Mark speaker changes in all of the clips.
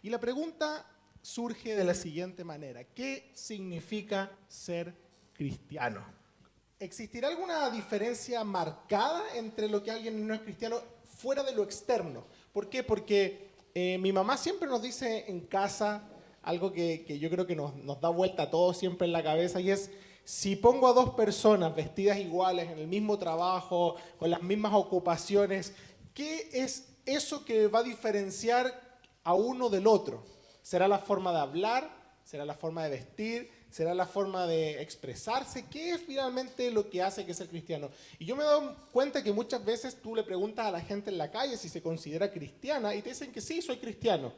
Speaker 1: Y la pregunta surge de la siguiente manera. ¿Qué significa ser cristiano? ¿Existirá alguna diferencia marcada entre lo que alguien no es cristiano fuera de lo externo? ¿Por qué? Porque mi mamá siempre nos dice en casa algo que yo creo que nos da vuelta a todos siempre en la cabeza, y es: si pongo a dos personas vestidas iguales en el mismo trabajo, con las mismas ocupaciones, ¿qué es eso que va a diferenciar a uno del otro? ¿Será la forma de hablar? ¿Será la forma de vestir? ¿Será la forma de expresarse? ¿Qué es finalmente lo que hace que ser cristiano? Y yo me he dado cuenta que muchas veces tú le preguntas a la gente en la calle si se considera cristiana y te dicen que sí, soy cristiano.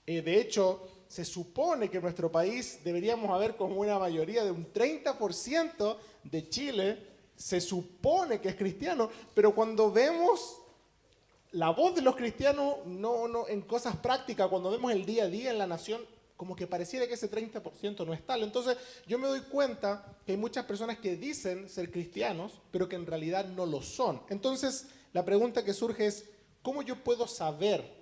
Speaker 1: De hecho, se supone que en nuestro país deberíamos haber como una mayoría de un 30% de Chile, se supone que es cristiano, pero cuando vemos la voz de los cristianos no en cosas prácticas, cuando vemos el día a día en la nación, como que pareciera que ese 30% no es tal. Entonces yo me doy cuenta que hay muchas personas que dicen ser cristianos, pero que en realidad no lo son. Entonces la pregunta que surge es: ¿cómo yo puedo saber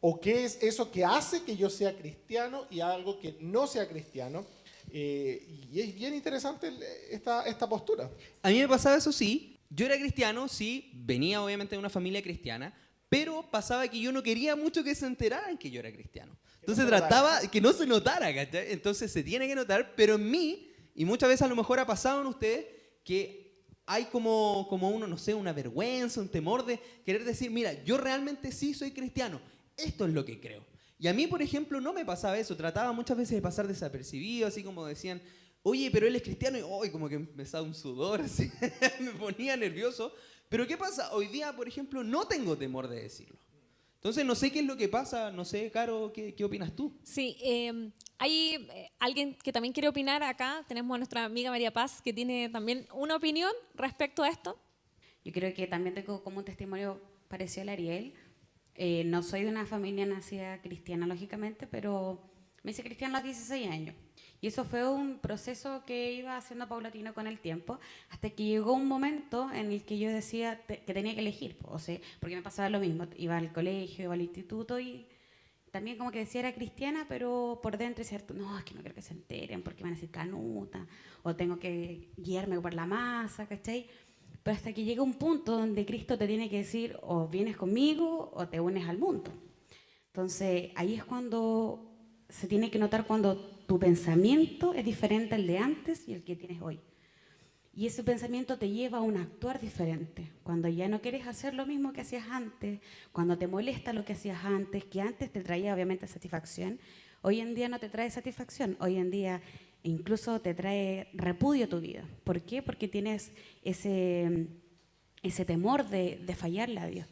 Speaker 1: o qué es eso que hace que yo sea cristiano y algo que no sea cristiano? Y es bien interesante esta postura.
Speaker 2: A mí me pasaba eso, sí. Yo era cristiano, sí, venía obviamente de una familia cristiana, pero pasaba que yo no quería mucho que se enteraran que yo era cristiano. Entonces trataba que no se notara, ¿cachai? Entonces se tiene que notar, pero en mí, y muchas veces a lo mejor ha pasado en ustedes, que hay como uno, no sé, una vergüenza, un temor de querer decir: mira, yo realmente sí soy cristiano, esto es lo que creo. Y a mí, por ejemplo, no me pasaba eso, trataba muchas veces de pasar desapercibido, así como decían: oye, pero él es cristiano, y hoy como que empezaba un sudor, así, me ponía nervioso. Pero ¿qué pasa? Hoy día, por ejemplo, no tengo temor de decirlo. Entonces, no sé qué es lo que pasa, no sé, Caro, ¿qué opinas tú?
Speaker 3: Sí, hay alguien que también quiere opinar acá. Tenemos a nuestra amiga María Paz, que tiene también una opinión respecto a esto.
Speaker 4: Yo creo que también tengo como un testimonio parecido al Ariel. No soy de una familia nacida cristiana, lógicamente, pero me hice cristiana a los 16 años. Y eso fue un proceso que iba haciendo paulatino con el tiempo, hasta que llegó un momento en el que yo decía que tenía que elegir, o sea, porque me pasaba lo mismo, iba al colegio, iba al instituto y también como que decía era cristiana, pero por dentro decía: no, es que no quiero que se enteren porque van a decir canuta, o tengo que guiarme por la masa, ¿cachai? Pero hasta que llega un punto donde Cristo te tiene que decir: o vienes conmigo o te unes al mundo. Entonces ahí es cuando se tiene que notar cuando tu pensamiento es diferente al de antes y el que tienes hoy. Y ese pensamiento te lleva a un actuar diferente. Cuando ya no quieres hacer lo mismo que hacías antes, cuando te molesta lo que hacías antes, que antes te traía obviamente satisfacción, hoy en día no te trae satisfacción. Hoy en día incluso te trae repudio a tu vida. ¿Por qué? Porque tienes ese temor de fallarle a Dios.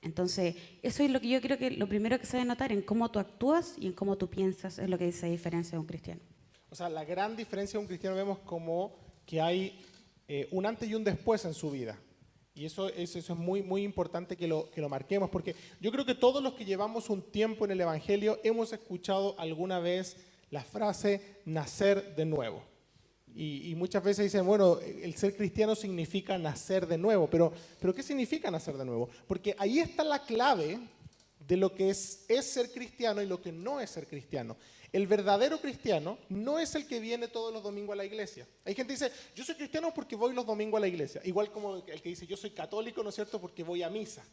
Speaker 4: Entonces, eso es lo que yo creo que lo primero que se debe notar en cómo tú actúas y en cómo tú piensas, es lo que se diferencia de un cristiano.
Speaker 1: O sea, la gran diferencia de un cristiano vemos como que hay un antes y un después en su vida. Y eso es muy, muy importante que lo marquemos, porque yo creo que todos los que llevamos un tiempo en el Evangelio hemos escuchado alguna vez la frase nacer de nuevo. Y muchas veces dicen: bueno, el ser cristiano significa nacer de nuevo, pero ¿qué significa nacer de nuevo? Porque ahí está la clave de lo que es ser cristiano y lo que no es ser cristiano. El verdadero cristiano no es el que viene todos los domingos a la iglesia. Hay gente que dice: yo soy cristiano porque voy los domingos a la iglesia. Igual como el que dice: yo soy católico, ¿no es cierto?, porque voy a misa.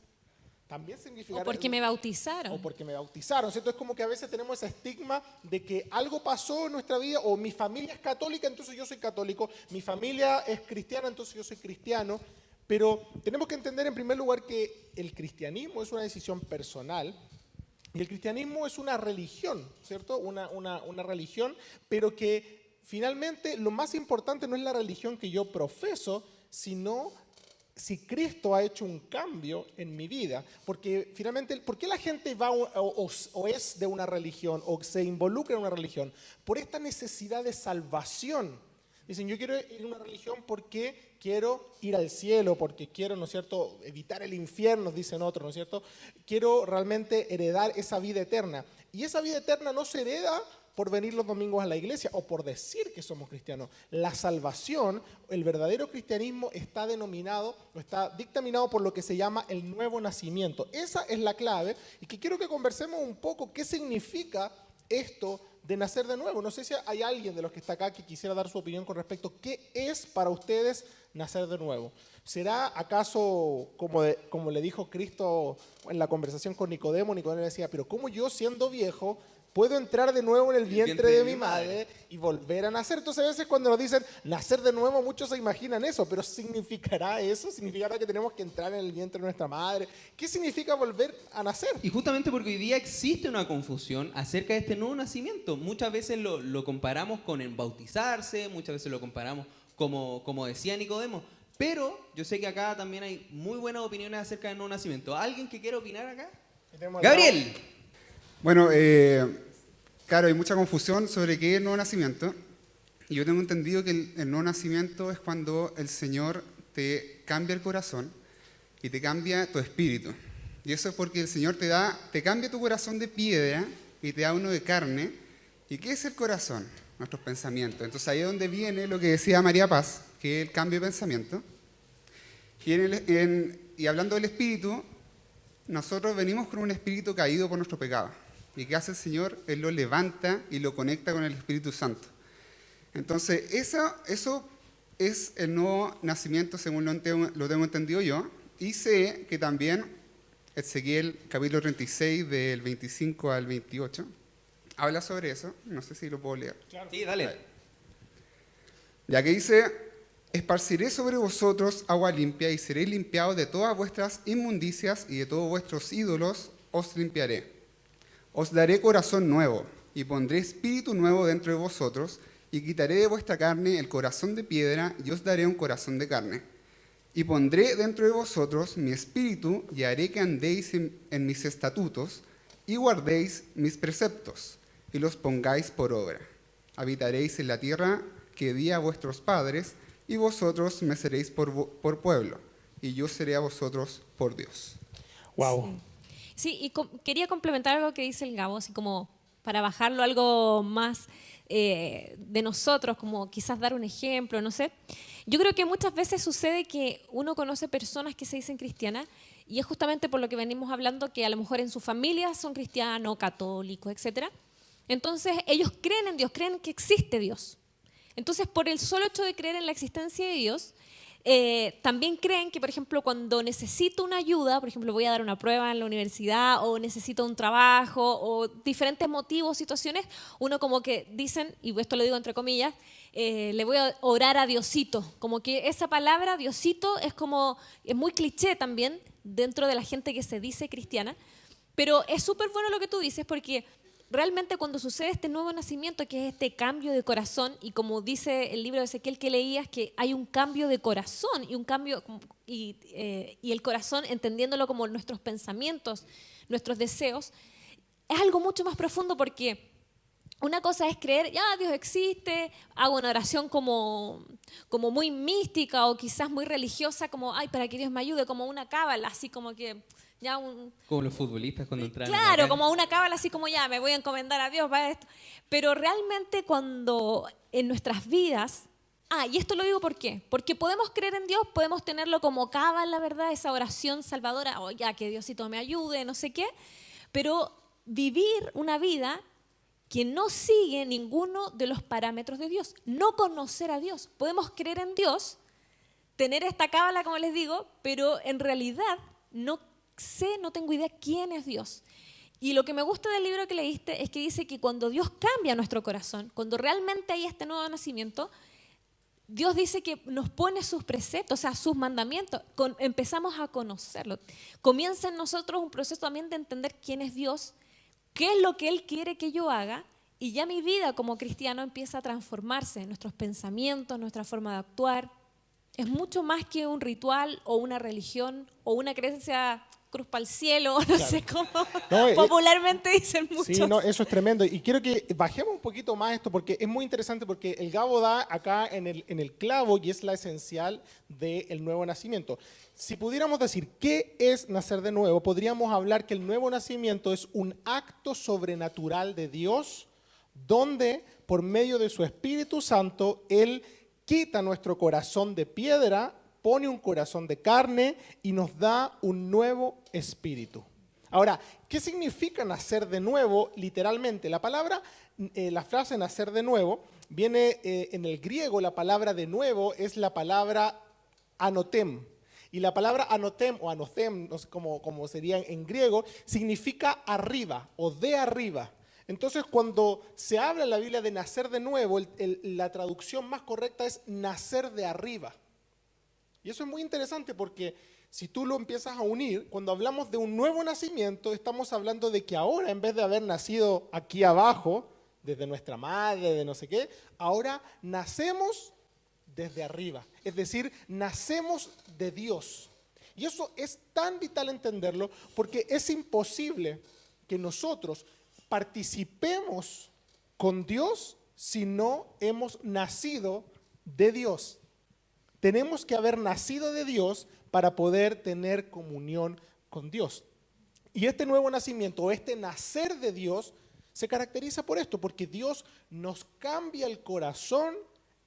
Speaker 1: También significa...
Speaker 3: O porque me bautizaron.
Speaker 1: O porque me bautizaron, ¿cierto? Es como que a veces tenemos ese estigma de que algo pasó en nuestra vida, o mi familia es católica, entonces yo soy católico, mi familia es cristiana, entonces yo soy cristiano. Pero tenemos que entender en primer lugar que el cristianismo es una decisión personal, y el cristianismo es una religión, ¿cierto? Una religión, pero que finalmente lo más importante no es la religión que yo profeso, sino si Cristo ha hecho un cambio en mi vida. Porque finalmente, ¿por qué la gente va o es de una religión o se involucra en una religión? Por esta necesidad de salvación. Dicen: yo quiero ir a una religión porque quiero ir al cielo, porque quiero, ¿no es cierto?, evitar el infierno, dicen otros, ¿no es cierto? Quiero realmente heredar esa vida eterna. Y esa vida eterna no se hereda por venir los domingos a la iglesia o por decir que somos cristianos. La salvación, el verdadero cristianismo está denominado o está dictaminado por lo que se llama el nuevo nacimiento. Esa es la clave y que quiero que conversemos un poco qué significa esto de nacer de nuevo. No sé si hay alguien de los que está acá que quisiera dar su opinión con respecto a qué es para ustedes nacer de nuevo. ¿Será acaso como le dijo Cristo en la conversación con Nicodemo? Nicodemo decía, pero ¿cómo yo siendo viejo puedo entrar de nuevo en el vientre de mi madre y volver a nacer? Entonces a veces cuando nos dicen nacer de nuevo, muchos se imaginan eso, pero ¿significará eso? ¿Significará que tenemos que entrar en el vientre de nuestra madre? ¿Qué significa volver a nacer?
Speaker 2: Y justamente porque hoy día existe una confusión acerca de este nuevo nacimiento. Muchas veces lo comparamos con el bautizarse, muchas veces lo comparamos como decía Nicodemo. Pero yo sé que acá también hay muy buenas opiniones acerca del nuevo nacimiento. ¿Alguien que quiera opinar acá? ¡Gabriel!
Speaker 5: Bueno, claro, hay mucha confusión sobre qué es el nuevo nacimiento. Y yo tengo entendido que el nuevo nacimiento es cuando el Señor te cambia el corazón y te cambia tu espíritu. Y eso es porque el Señor te cambia tu corazón de piedra y te da uno de carne. ¿Y qué es el corazón? Nuestros pensamientos. Entonces ahí es donde viene lo que decía María Paz, que es el cambio de pensamiento. Y hablando del espíritu, nosotros venimos con un espíritu caído por nuestro pecado. ¿Y qué hace el Señor? Él lo levanta y lo conecta con el Espíritu Santo. Entonces, eso es el nuevo nacimiento, según lo tengo entendido yo. Y sé que también Ezequiel, capítulo 36, del 25 al 28, habla sobre eso. No sé si lo puedo leer.
Speaker 2: Claro. Sí, dale.
Speaker 5: Ya que dice, esparciré sobre vosotros agua limpia y seréis limpiados de todas vuestras inmundicias y de todos vuestros ídolos os limpiaré. Os daré corazón nuevo y pondré espíritu nuevo dentro de vosotros y quitaré de vuestra carne el corazón de piedra y os daré un corazón de carne. Y pondré dentro de vosotros mi espíritu y haré que andéis en mis estatutos y guardéis mis preceptos y los pongáis por obra. Habitaréis en la tierra que di a vuestros padres y vosotros me seréis por pueblo y yo seré a vosotros por Dios.
Speaker 1: Wow.
Speaker 3: Sí, y quería complementar algo que dice el Gabo, así como para bajarlo a algo más de nosotros, como quizás dar un ejemplo, no sé. Yo creo que muchas veces sucede que uno conoce personas que se dicen cristianas y es justamente por lo que venimos hablando, que a lo mejor en su familia son cristianos, católicos, etc. Entonces ellos creen en Dios, creen que existe Dios. Entonces por el solo hecho de creer en la existencia de Dios, también creen que, por ejemplo, cuando necesito una ayuda, por ejemplo, voy a dar una prueba en la universidad o necesito un trabajo o diferentes motivos, situaciones, uno como que dicen, y esto lo digo entre comillas, le voy a orar a Diosito. Como que esa palabra, Diosito, es muy cliché también dentro de la gente que se dice cristiana, pero es súper bueno lo que tú dices porque realmente cuando sucede este nuevo nacimiento, que es este cambio de corazón, y como dice el libro de Ezequiel que leías, que hay un cambio de corazón y un cambio y el corazón entendiéndolo como nuestros pensamientos, nuestros deseos, es algo mucho más profundo porque una cosa es creer, ya Dios existe, hago una oración como muy mística o quizás muy religiosa, como, ay, para que Dios me ayude, como una cábala, así como que ya
Speaker 2: como los futbolistas cuando entran.
Speaker 3: Claro, como una cábala, así como ya me voy a encomendar a Dios para esto. Pero realmente cuando en nuestras vidas, y esto lo digo ¿por qué? Porque podemos creer en Dios, podemos tenerlo como cábala, ¿verdad? Esa oración salvadora, ya que Diosito me ayude, no sé qué, pero vivir una vida que no sigue ninguno de los parámetros de Dios, no conocer a Dios. Podemos creer en Dios, tener esta cábala, como les digo, pero en realidad no tengo idea quién es Dios. Y lo que me gusta del libro que leíste es que dice que cuando Dios cambia nuestro corazón, cuando realmente hay este nuevo nacimiento, Dios dice que nos pone sus preceptos, o sea, sus mandamientos, empezamos a conocerlo. Comienza en nosotros un proceso también de entender quién es Dios, qué es lo que Él quiere que yo haga, y ya mi vida como cristiano empieza a transformarse, nuestros pensamientos, nuestra forma de actuar. Es mucho más que un ritual o una religión o una creencia cruz para el cielo, no sé cómo popularmente dicen muchos.
Speaker 1: Sí, no, eso es tremendo. Y quiero que bajemos un poquito más esto porque es muy interesante porque el Gabo da acá en el clavo y es la esencial del nuevo nacimiento. Si pudiéramos decir qué es nacer de nuevo, podríamos hablar que el nuevo nacimiento es un acto sobrenatural de Dios donde por medio de su Espíritu Santo, Él quita nuestro corazón de piedra, pone un corazón de carne y nos da un nuevo espíritu. Ahora, ¿qué significa nacer de nuevo? Literalmente, la frase nacer de nuevo, viene en el griego, la palabra de nuevo es la palabra anotem. Y la palabra anotem o anothem, no sé cómo sería en griego, significa arriba o de arriba. Entonces, cuando se habla en la Biblia de nacer de nuevo, la traducción más correcta es nacer de arriba. Y eso es muy interesante porque si tú lo empiezas a unir, cuando hablamos de un nuevo nacimiento, estamos hablando de que ahora, en vez de haber nacido aquí abajo, desde nuestra madre, de no sé qué, ahora nacemos desde arriba. Es decir, nacemos de Dios. Y eso es tan vital entenderlo porque es imposible que nosotros participemos con Dios si no hemos nacido de Dios. Tenemos que haber nacido de Dios para poder tener comunión con Dios. Y este nuevo nacimiento, o este nacer de Dios, se caracteriza por esto, porque Dios nos cambia el corazón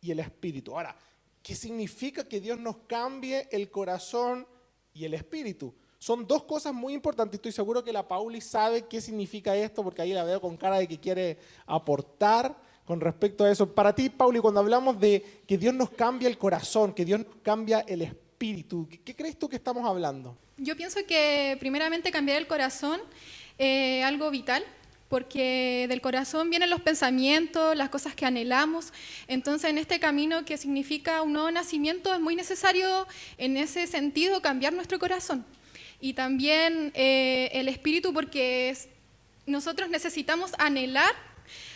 Speaker 1: y el espíritu. Ahora, ¿qué significa que Dios nos cambie el corazón y el espíritu? Son dos cosas muy importantes. Estoy seguro que la Pauli sabe qué significa esto, porque ahí la veo con cara de que quiere aportar con respecto a eso. Para ti, Pauli, cuando hablamos de que Dios nos cambia el corazón, que Dios nos cambia el espíritu, ¿qué crees tú que estamos hablando?
Speaker 6: Yo pienso que primeramente cambiar el corazón es algo vital, porque del corazón vienen los pensamientos, las cosas que anhelamos. Entonces, en este camino que significa un nuevo nacimiento, es muy necesario en ese sentido cambiar nuestro corazón. Y también el espíritu, porque nosotros necesitamos anhelar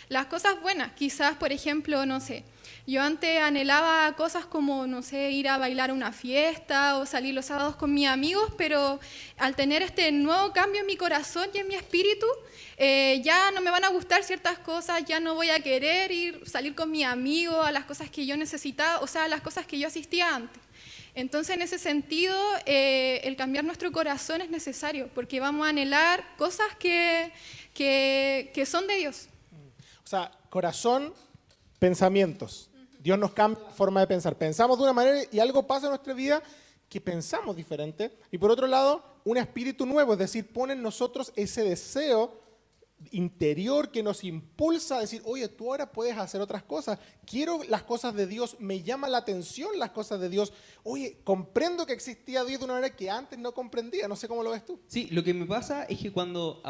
Speaker 6: las cosas buenas. Quizás, por ejemplo, no sé, yo antes anhelaba cosas como, no sé, ir a bailar a una fiesta o salir los sábados con mis amigos, pero al tener este nuevo cambio en mi corazón y en mi espíritu, ya no me van a gustar ciertas cosas, ya no voy a querer salir con mis amigos a las cosas que yo necesitaba, o sea, a las cosas que yo asistía antes. Entonces, en ese sentido, el cambiar nuestro corazón es necesario, porque vamos a anhelar cosas que son de Dios.
Speaker 1: O sea, corazón, pensamientos. Dios nos cambia la forma de pensar. Pensamos de una manera y algo pasa en nuestra vida que pensamos diferente. Y por otro lado, un espíritu nuevo, es decir, pone en nosotros ese deseo interior que nos impulsa a decir, oye, tú ahora puedes hacer otras cosas. Quiero las cosas de Dios, me llama la atención las cosas de Dios. Oye, comprendo que existía Dios de una manera que antes no comprendía. No sé cómo lo ves tú.
Speaker 2: Sí, lo que me pasa es que cuando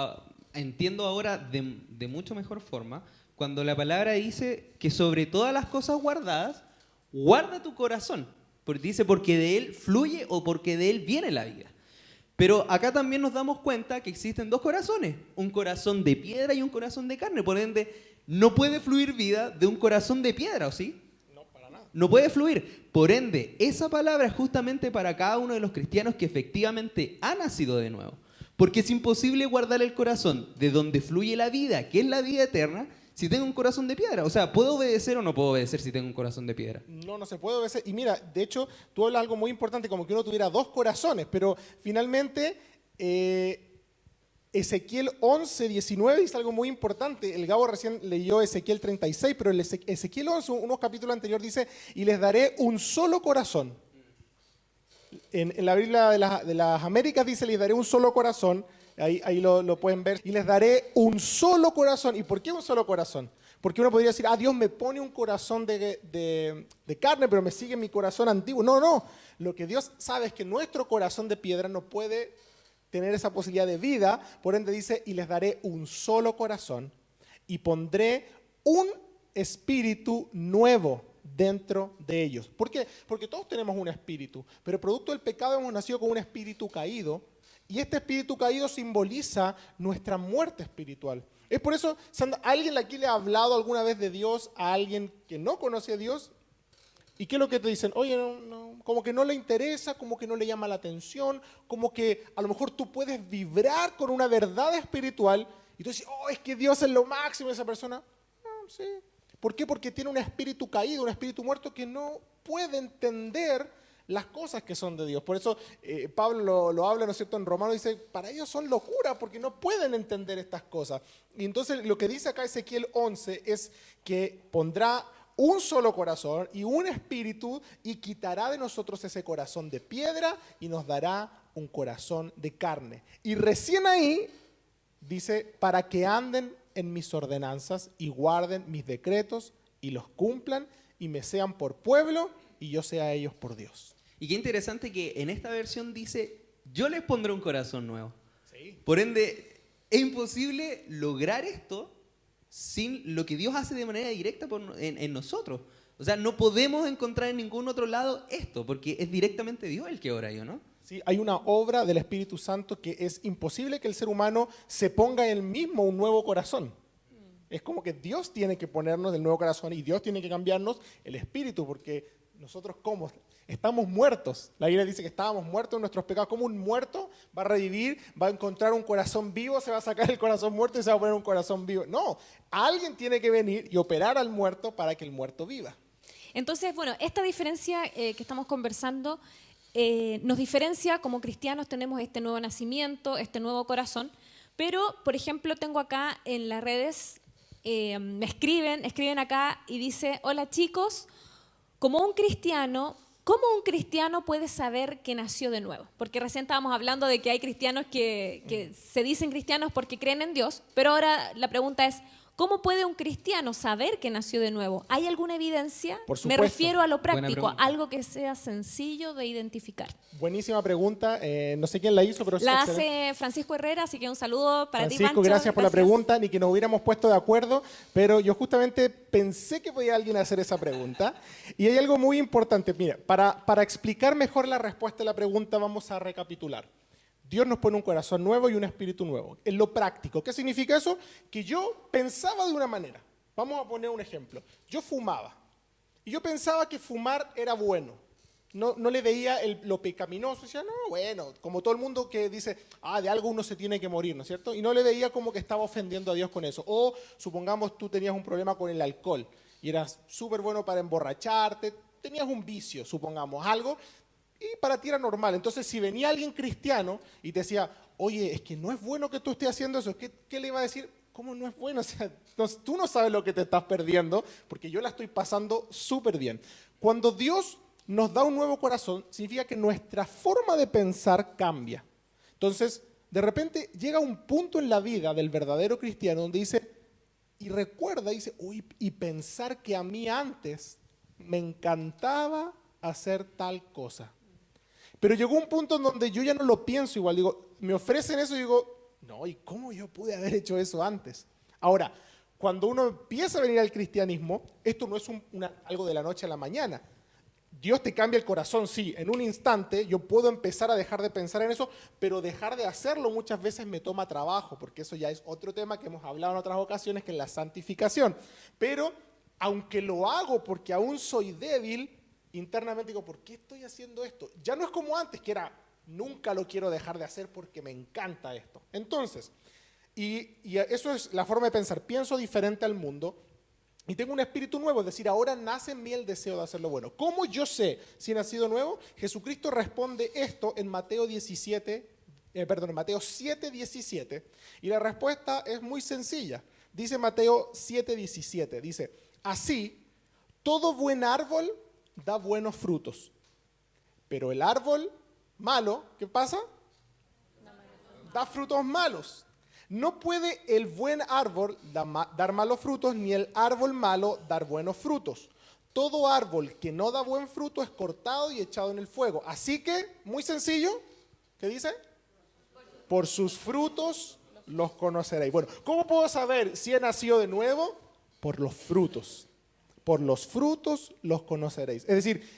Speaker 2: entiendo ahora de mucho mejor forma, cuando la palabra dice que sobre todas las cosas guardadas, guarda tu corazón. Porque dice, porque de él fluye o porque de él viene la vida. Pero acá también nos damos cuenta que existen dos corazones, un corazón de piedra y un corazón de carne. Por ende, no puede fluir vida de un corazón de piedra, ¿o sí?
Speaker 1: No, para nada.
Speaker 2: No puede fluir. Por ende, esa palabra es justamente para cada uno de los cristianos que efectivamente ha nacido de nuevo. Porque es imposible guardar el corazón de donde fluye la vida, que es la vida eterna, si tengo un corazón de piedra. O sea, ¿puedo obedecer o no puedo obedecer si tengo un corazón de piedra?
Speaker 1: No se puede obedecer. Y mira, de hecho, tú hablas algo muy importante, como que uno tuviera dos corazones, pero finalmente Ezequiel 11, 19 dice algo muy importante. El Gabo recién leyó Ezequiel 36, pero el Ezequiel 11, unos capítulos anteriores, dice, y les daré un solo corazón. En la Biblia de las Américas dice, les daré un solo corazón. Ahí lo pueden ver. Y les daré un solo corazón. ¿Y por qué un solo corazón? Porque uno podría decir, Dios me pone un corazón de carne, pero me sigue mi corazón antiguo. No. Lo que Dios sabe es que nuestro corazón de piedra no puede tener esa posibilidad de vida. Por ende dice, y les daré un solo corazón y pondré un espíritu nuevo dentro de ellos. ¿Por qué? Porque todos tenemos un espíritu, pero producto del pecado hemos nacido con un espíritu caído. Y este espíritu caído simboliza nuestra muerte espiritual. Es por eso, ¿alguien aquí le ha hablado alguna vez de Dios a alguien que no conoce a Dios? ¿Y qué es lo que te dicen? Oye, no, como que no le interesa, como que no le llama la atención, como que a lo mejor tú puedes vibrar con una verdad espiritual y tú dices, es que Dios es lo máximo de esa persona. Sí. ¿Por qué? Porque tiene un espíritu caído, un espíritu muerto que no puede entender las cosas que son de Dios. Por eso Pablo lo habla, ¿no es cierto?, en Romanos, dice, para ellos son locura porque no pueden entender estas cosas. Y entonces lo que dice acá Ezequiel 11 es que pondrá un solo corazón y un espíritu y quitará de nosotros ese corazón de piedra y nos dará un corazón de carne. Y recién ahí dice, para que anden en mis ordenanzas y guarden mis decretos y los cumplan y me sean por pueblo y yo sea a ellos por Dios.
Speaker 2: Y qué interesante que en esta versión dice, yo les pondré un corazón nuevo.
Speaker 1: Sí.
Speaker 2: Por ende, es imposible lograr esto sin lo que Dios hace de manera directa en nosotros. O sea, no podemos encontrar en ningún otro lado esto, porque es directamente Dios el que ora, ¿no?
Speaker 1: Sí, hay una obra del Espíritu Santo que es imposible que el ser humano se ponga él mismo un nuevo corazón. Es como que Dios tiene que ponernos el nuevo corazón y Dios tiene que cambiarnos el espíritu, porque nosotros ¿cómo? Estamos muertos. La Biblia dice que estábamos muertos en nuestros pecados. ¿Cómo un muerto va a revivir, va a encontrar un corazón vivo, se va a sacar el corazón muerto y se va a poner un corazón vivo? No, alguien tiene que venir y operar al muerto para que el muerto viva.
Speaker 3: Entonces, bueno, esta diferencia que estamos conversando nos diferencia como cristianos, tenemos este nuevo nacimiento, este nuevo corazón, pero, por ejemplo, tengo acá en las redes, me escriben acá y dice, hola chicos, ¿cómo un cristiano puede saber que nació de nuevo? Porque recién estábamos hablando de que hay cristianos que se dicen cristianos porque creen en Dios, pero ahora la pregunta es, ¿cómo puede un cristiano saber que nació de nuevo? ¿Hay alguna evidencia?
Speaker 1: Por supuesto.
Speaker 3: Me refiero a lo
Speaker 2: Buena
Speaker 3: práctico,
Speaker 2: pregunta.
Speaker 3: algo que sea sencillo de identificar.
Speaker 1: Buenísima pregunta. No sé quién la hizo, pero
Speaker 3: La
Speaker 1: excelente.
Speaker 3: hace Francisco Herrera, así que un saludo para ti,
Speaker 1: Francisco,
Speaker 3: Pancho.
Speaker 1: gracias por la pregunta, ni que nos hubiéramos puesto de acuerdo, pero yo justamente pensé que podía alguien hacer esa pregunta. Y hay algo muy importante. Mira, para explicar mejor la respuesta a la pregunta, vamos a recapitular. Dios nos pone un corazón nuevo y un espíritu nuevo. En lo práctico, ¿qué significa eso? Que yo pensaba de una manera. Vamos a poner un ejemplo. Yo fumaba. Y yo pensaba que fumar era bueno. No le veía lo pecaminoso. Decía, no, bueno, como todo el mundo que dice, de algo uno se tiene que morir, ¿no es cierto? Y no le veía como que estaba ofendiendo a Dios con eso. O supongamos tú tenías un problema con el alcohol y eras súper bueno para emborracharte, tenías un vicio, supongamos, algo, y para ti era normal. Entonces, si venía alguien cristiano y te decía, oye, es que no es bueno que tú estés haciendo eso, ¿qué le iba a decir? ¿Cómo no es bueno? O sea, tú no sabes lo que te estás perdiendo, porque yo la estoy pasando súper bien. Cuando Dios nos da un nuevo corazón, significa que nuestra forma de pensar cambia. Entonces, de repente llega un punto en la vida del verdadero cristiano donde dice, y recuerda, dice, uy, y pensar que a mí antes me encantaba hacer tal cosa. Pero llegó un punto en donde yo ya no lo pienso igual. Digo, me ofrecen eso y digo, no, ¿y cómo yo pude haber hecho eso antes? Ahora, cuando uno empieza a venir al cristianismo, esto no es algo de la noche a la mañana. Dios te cambia el corazón, sí, en un instante yo puedo empezar a dejar de pensar en eso, pero dejar de hacerlo muchas veces me toma trabajo, porque eso ya es otro tema que hemos hablado en otras ocasiones, que es la santificación. Pero, aunque lo hago porque aún soy débil, internamente digo, ¿por qué estoy haciendo esto? Ya no es como antes, que era, nunca lo quiero dejar de hacer porque me encanta esto. Entonces, y eso es la forma de pensar, pienso diferente al mundo y tengo un espíritu nuevo, es decir, ahora nace en mí el deseo de hacer lo bueno. ¿Cómo yo sé si he nacido nuevo? Jesucristo responde esto en Mateo 7:17, y la respuesta es muy sencilla. Dice Mateo 7:17, dice, así, todo buen árbol da buenos frutos, pero el árbol malo, ¿qué pasa? Da frutos malos. No puede el buen árbol dar malos frutos, ni el árbol malo dar buenos frutos. Todo árbol que no da buen fruto es cortado y echado en el fuego. Así que, muy sencillo, ¿qué dice? Por sus frutos los conoceréis. Bueno, ¿cómo puedo saber si he nacido de nuevo? Por los frutos. Por los frutos los conoceréis. Es decir,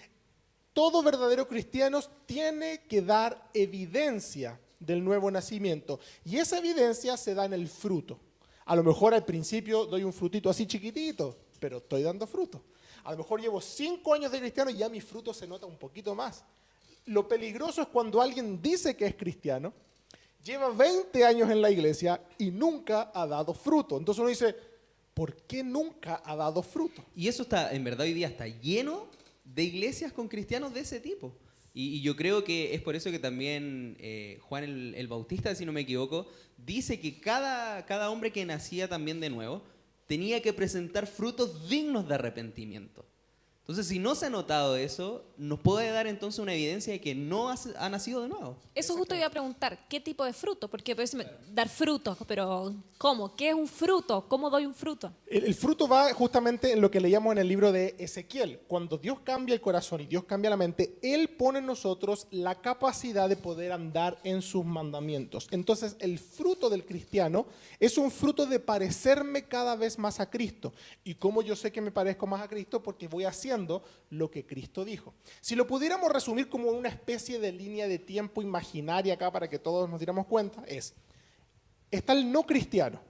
Speaker 1: todo verdadero cristiano tiene que dar evidencia del nuevo nacimiento. Y esa evidencia se da en el fruto. A lo mejor al principio doy un frutito así chiquitito, pero estoy dando fruto. A lo mejor llevo 5 años de cristiano y ya mi fruto se nota un poquito más. Lo peligroso es cuando alguien dice que es cristiano, lleva 20 años en la iglesia y nunca ha dado fruto. Entonces uno dice, ¿por qué nunca ha dado fruto?
Speaker 2: Y eso está, en verdad, hoy día está lleno de iglesias con cristianos de ese tipo. Y yo creo que es por eso que también Juan el Bautista, si no me equivoco, dice que cada hombre que nacía también de nuevo tenía que presentar frutos dignos de arrepentimiento. Entonces, si no se ha notado eso, nos puede dar entonces una evidencia de que no ha nacido de nuevo.
Speaker 3: Eso justo iba a preguntar, ¿qué tipo de fruto? Porque pues, dar frutos, pero ¿cómo? ¿Qué es un fruto? ¿Cómo doy un fruto?
Speaker 1: El fruto va justamente en lo que leíamos en el libro de Ezequiel. Cuando Dios cambia el corazón y Dios cambia la mente, Él pone en nosotros la capacidad de poder andar en sus mandamientos. Entonces, el fruto del cristiano es un fruto de parecerme cada vez más a Cristo. ¿Y cómo yo sé que me parezco más a Cristo? Porque voy haciendo lo que Cristo dijo. Si lo pudiéramos resumir como una especie de línea de tiempo imaginaria acá para que todos nos diéramos cuenta, está el no cristiano.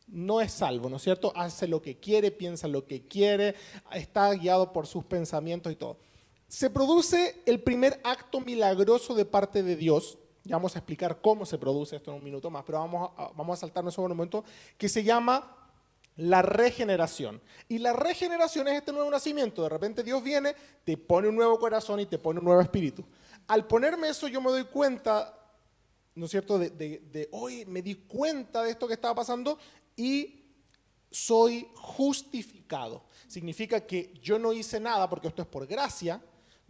Speaker 1: No es salvo, ¿no es cierto? Hace lo que quiere, piensa lo que quiere, está guiado por sus pensamientos y todo. Se produce el primer acto milagroso de parte de Dios. Ya vamos a explicar cómo se produce esto en un minuto más, pero vamos a saltarnos sobre un momento que se llama la regeneración. Y la regeneración es este nuevo nacimiento. De repente Dios viene, te pone un nuevo corazón y te pone un nuevo espíritu. Al ponerme eso yo me doy cuenta, ¿no es cierto?, de hoy me di cuenta de esto que estaba pasando y soy justificado. Significa que yo no hice nada, porque esto es por gracia,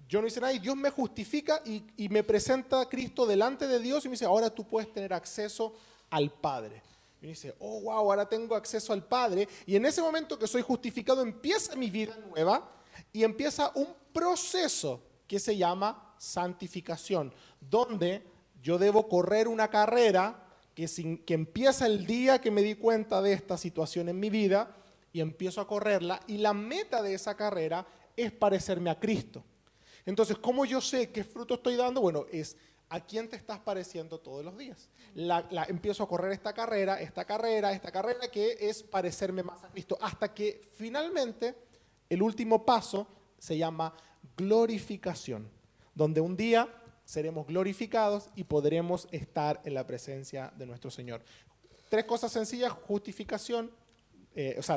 Speaker 1: yo no hice nada y Dios me justifica y me presenta a Cristo delante de Dios y me dice, ahora tú puedes tener acceso al Padre. Y dice, oh, wow, ahora tengo acceso al Padre. Y en ese momento que soy justificado empieza mi vida nueva y empieza un proceso que se llama santificación, donde yo debo correr una carrera que empieza el día que me di cuenta de esta situación en mi vida y empiezo a correrla. Y la meta de esa carrera es parecerme a Cristo. Entonces, ¿cómo yo sé qué fruto estoy dando? Bueno, es a quién te estás pareciendo todos los días. Empiezo a correr esta carrera que es parecerme más a Cristo, hasta que finalmente el último paso se llama glorificación, donde un día seremos glorificados y podremos estar en la presencia de nuestro Señor. 3 cosas sencillas: justificación,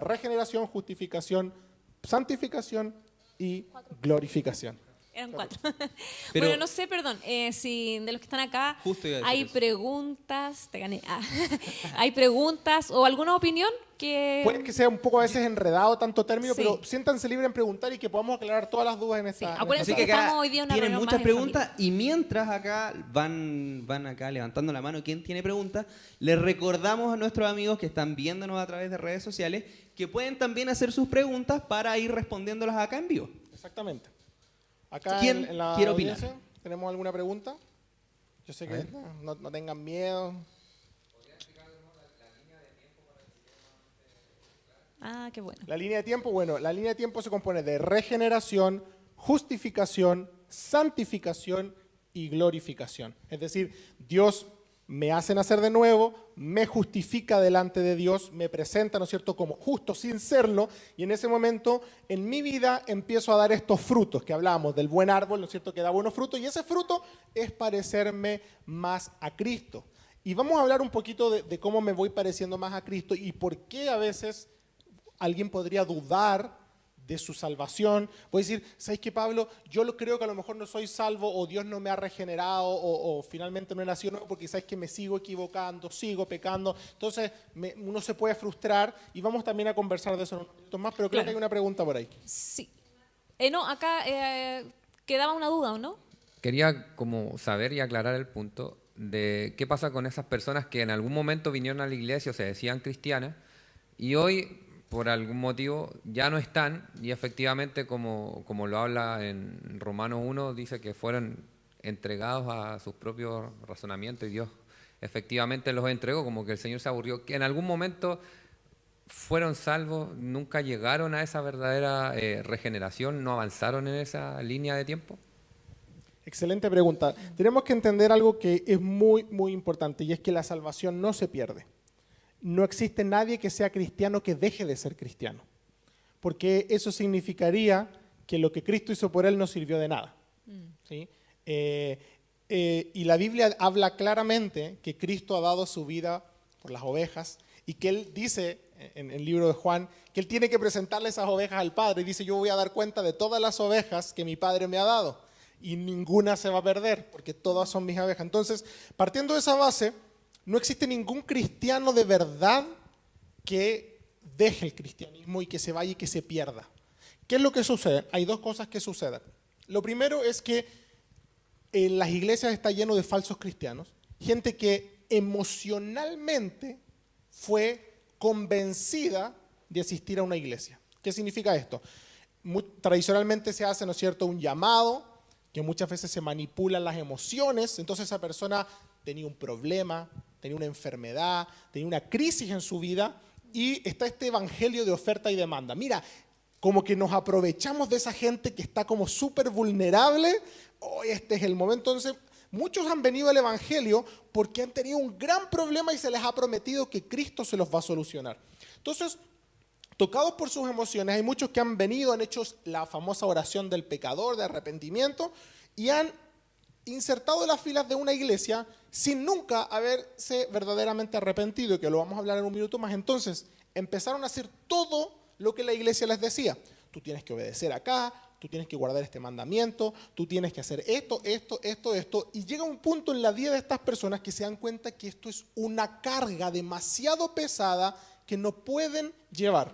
Speaker 1: regeneración, justificación, santificación y glorificación.
Speaker 3: Eran 4.
Speaker 2: Pero-
Speaker 3: Bueno, no sé, perdón, si de los que están acá
Speaker 2: Justo iba a decir
Speaker 3: hay
Speaker 2: eso.
Speaker 3: preguntas, te gané. ¿Hay preguntas o alguna opinión que...
Speaker 1: Puede que sea un poco a veces enredado tanto término,
Speaker 3: Sí.
Speaker 1: pero siéntanse libres en preguntar y que podamos aclarar todas las dudas en esta.
Speaker 3: Sí,
Speaker 1: en esta
Speaker 3: acuérdense
Speaker 2: Así que
Speaker 3: que
Speaker 2: acá
Speaker 3: estamos hoy día en una
Speaker 2: tienen
Speaker 3: reunión
Speaker 2: muchas
Speaker 3: más en
Speaker 2: preguntas y mientras acá van acá levantando la mano quién tiene preguntas, les recordamos a nuestros amigos que están viéndonos a través de redes sociales que pueden también hacer sus preguntas para ir respondiéndolas acá en vivo.
Speaker 1: Exactamente. Acá
Speaker 2: ¿Quién
Speaker 1: en la
Speaker 2: quiere opinar?
Speaker 1: audiencia, ¿tenemos alguna pregunta? Yo sé que no tengan miedo.
Speaker 3: Ah, qué bueno.
Speaker 1: La línea de tiempo, bueno, la línea de tiempo se compone de regeneración, justificación, santificación y glorificación. Es decir, Dios me hace nacer de nuevo, me justifica delante de Dios, me presenta, ¿no es cierto?, como justo sin serlo, y en ese momento en mi vida empiezo a dar estos frutos que hablábamos del buen árbol, ¿no es cierto?, que da buenos frutos, y ese fruto es parecerme más a Cristo. Y vamos a hablar un poquito de cómo me voy pareciendo más a Cristo y por qué a veces alguien podría dudar de su salvación. Puede decir, ¿sabes qué, Pablo? Yo creo que a lo mejor no soy salvo o Dios no me ha regenerado o finalmente no he nacido nuevo porque sabes que me sigo equivocando, sigo pecando. Entonces uno se puede frustrar y vamos también a conversar de eso en unos minutos más, pero creo
Speaker 3: Claro.
Speaker 1: que hay una pregunta por ahí.
Speaker 3: Sí. No, acá quedaba una duda, ¿o no?
Speaker 7: Quería como saber y aclarar el punto de qué pasa con esas personas que en algún momento vinieron a la iglesia o se decían cristianas y hoy por algún motivo ya no están y efectivamente como lo habla en Romanos 1 dice que fueron entregados a sus propios razonamientos y Dios efectivamente los entregó, como que el Señor se aburrió, que en algún momento fueron salvos, nunca llegaron a esa verdadera regeneración, no avanzaron en esa línea de tiempo.
Speaker 1: Excelente pregunta. Tenemos que entender algo que es muy, muy importante y es que la salvación no se pierde. No existe nadie que sea cristiano que deje de ser cristiano, porque eso significaría que lo que Cristo hizo por él no sirvió de nada. ¿Sí? Y la Biblia habla claramente que Cristo ha dado su vida por las ovejas y que Él dice en el libro de Juan que Él tiene que presentarle esas ovejas al Padre y dice, yo voy a dar cuenta de todas las ovejas que mi Padre me ha dado. y ninguna se va a perder, porque todas son mis abejas. Entonces, partiendo de esa base, no existe ningún cristiano de verdad que deje el cristianismo y que se vaya y que se pierda. ¿Qué es lo que sucede? Hay dos cosas que suceden. Lo primero es que en las iglesias está lleno de falsos cristianos, gente que emocionalmente fue convencida de asistir a una iglesia. ¿Qué significa esto? Tradicionalmente se hace, ¿no es cierto?, un llamado, que muchas veces se manipulan las emociones, entonces esa persona tenía un problema, tenía una enfermedad, tenía una crisis en su vida, y está este evangelio de oferta y demanda. Mira, como que nos aprovechamos de esa gente que está como súper vulnerable. Oh, este es el momento. Entonces, muchos han venido al evangelio porque han tenido un gran problema y se les ha prometido que Cristo se los va a solucionar. Entonces, tocados por sus emociones, hay muchos que han venido, han hecho la famosa oración del pecador, de arrepentimiento, y han insertado en las filas de una iglesia sin nunca haberse verdaderamente arrepentido, que lo vamos a hablar en un minuto más. Entonces, empezaron a hacer todo lo que la iglesia les decía. Tú tienes que obedecer acá, tú tienes que guardar este mandamiento, tú tienes que hacer esto, y llega un punto en la vida de estas personas que se dan cuenta que esto es una carga demasiado pesada que no pueden llevar.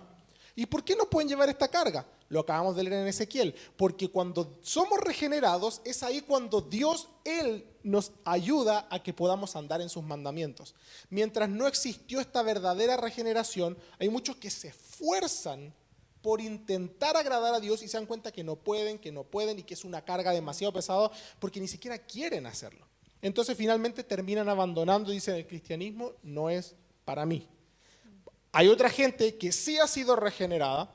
Speaker 1: ¿Y por qué no pueden llevar esta carga? Lo acabamos de leer en Ezequiel, porque cuando somos regenerados es ahí cuando Dios, Él nos ayuda a que podamos andar en sus mandamientos. Mientras no existió esta verdadera regeneración, hay muchos que se esfuerzan por intentar agradar a Dios y se dan cuenta que no pueden y que es una carga demasiado pesada porque ni siquiera quieren hacerlo. Entonces finalmente terminan abandonando y dicen: el cristianismo no es para mí. Hay otra gente que sí ha sido regenerada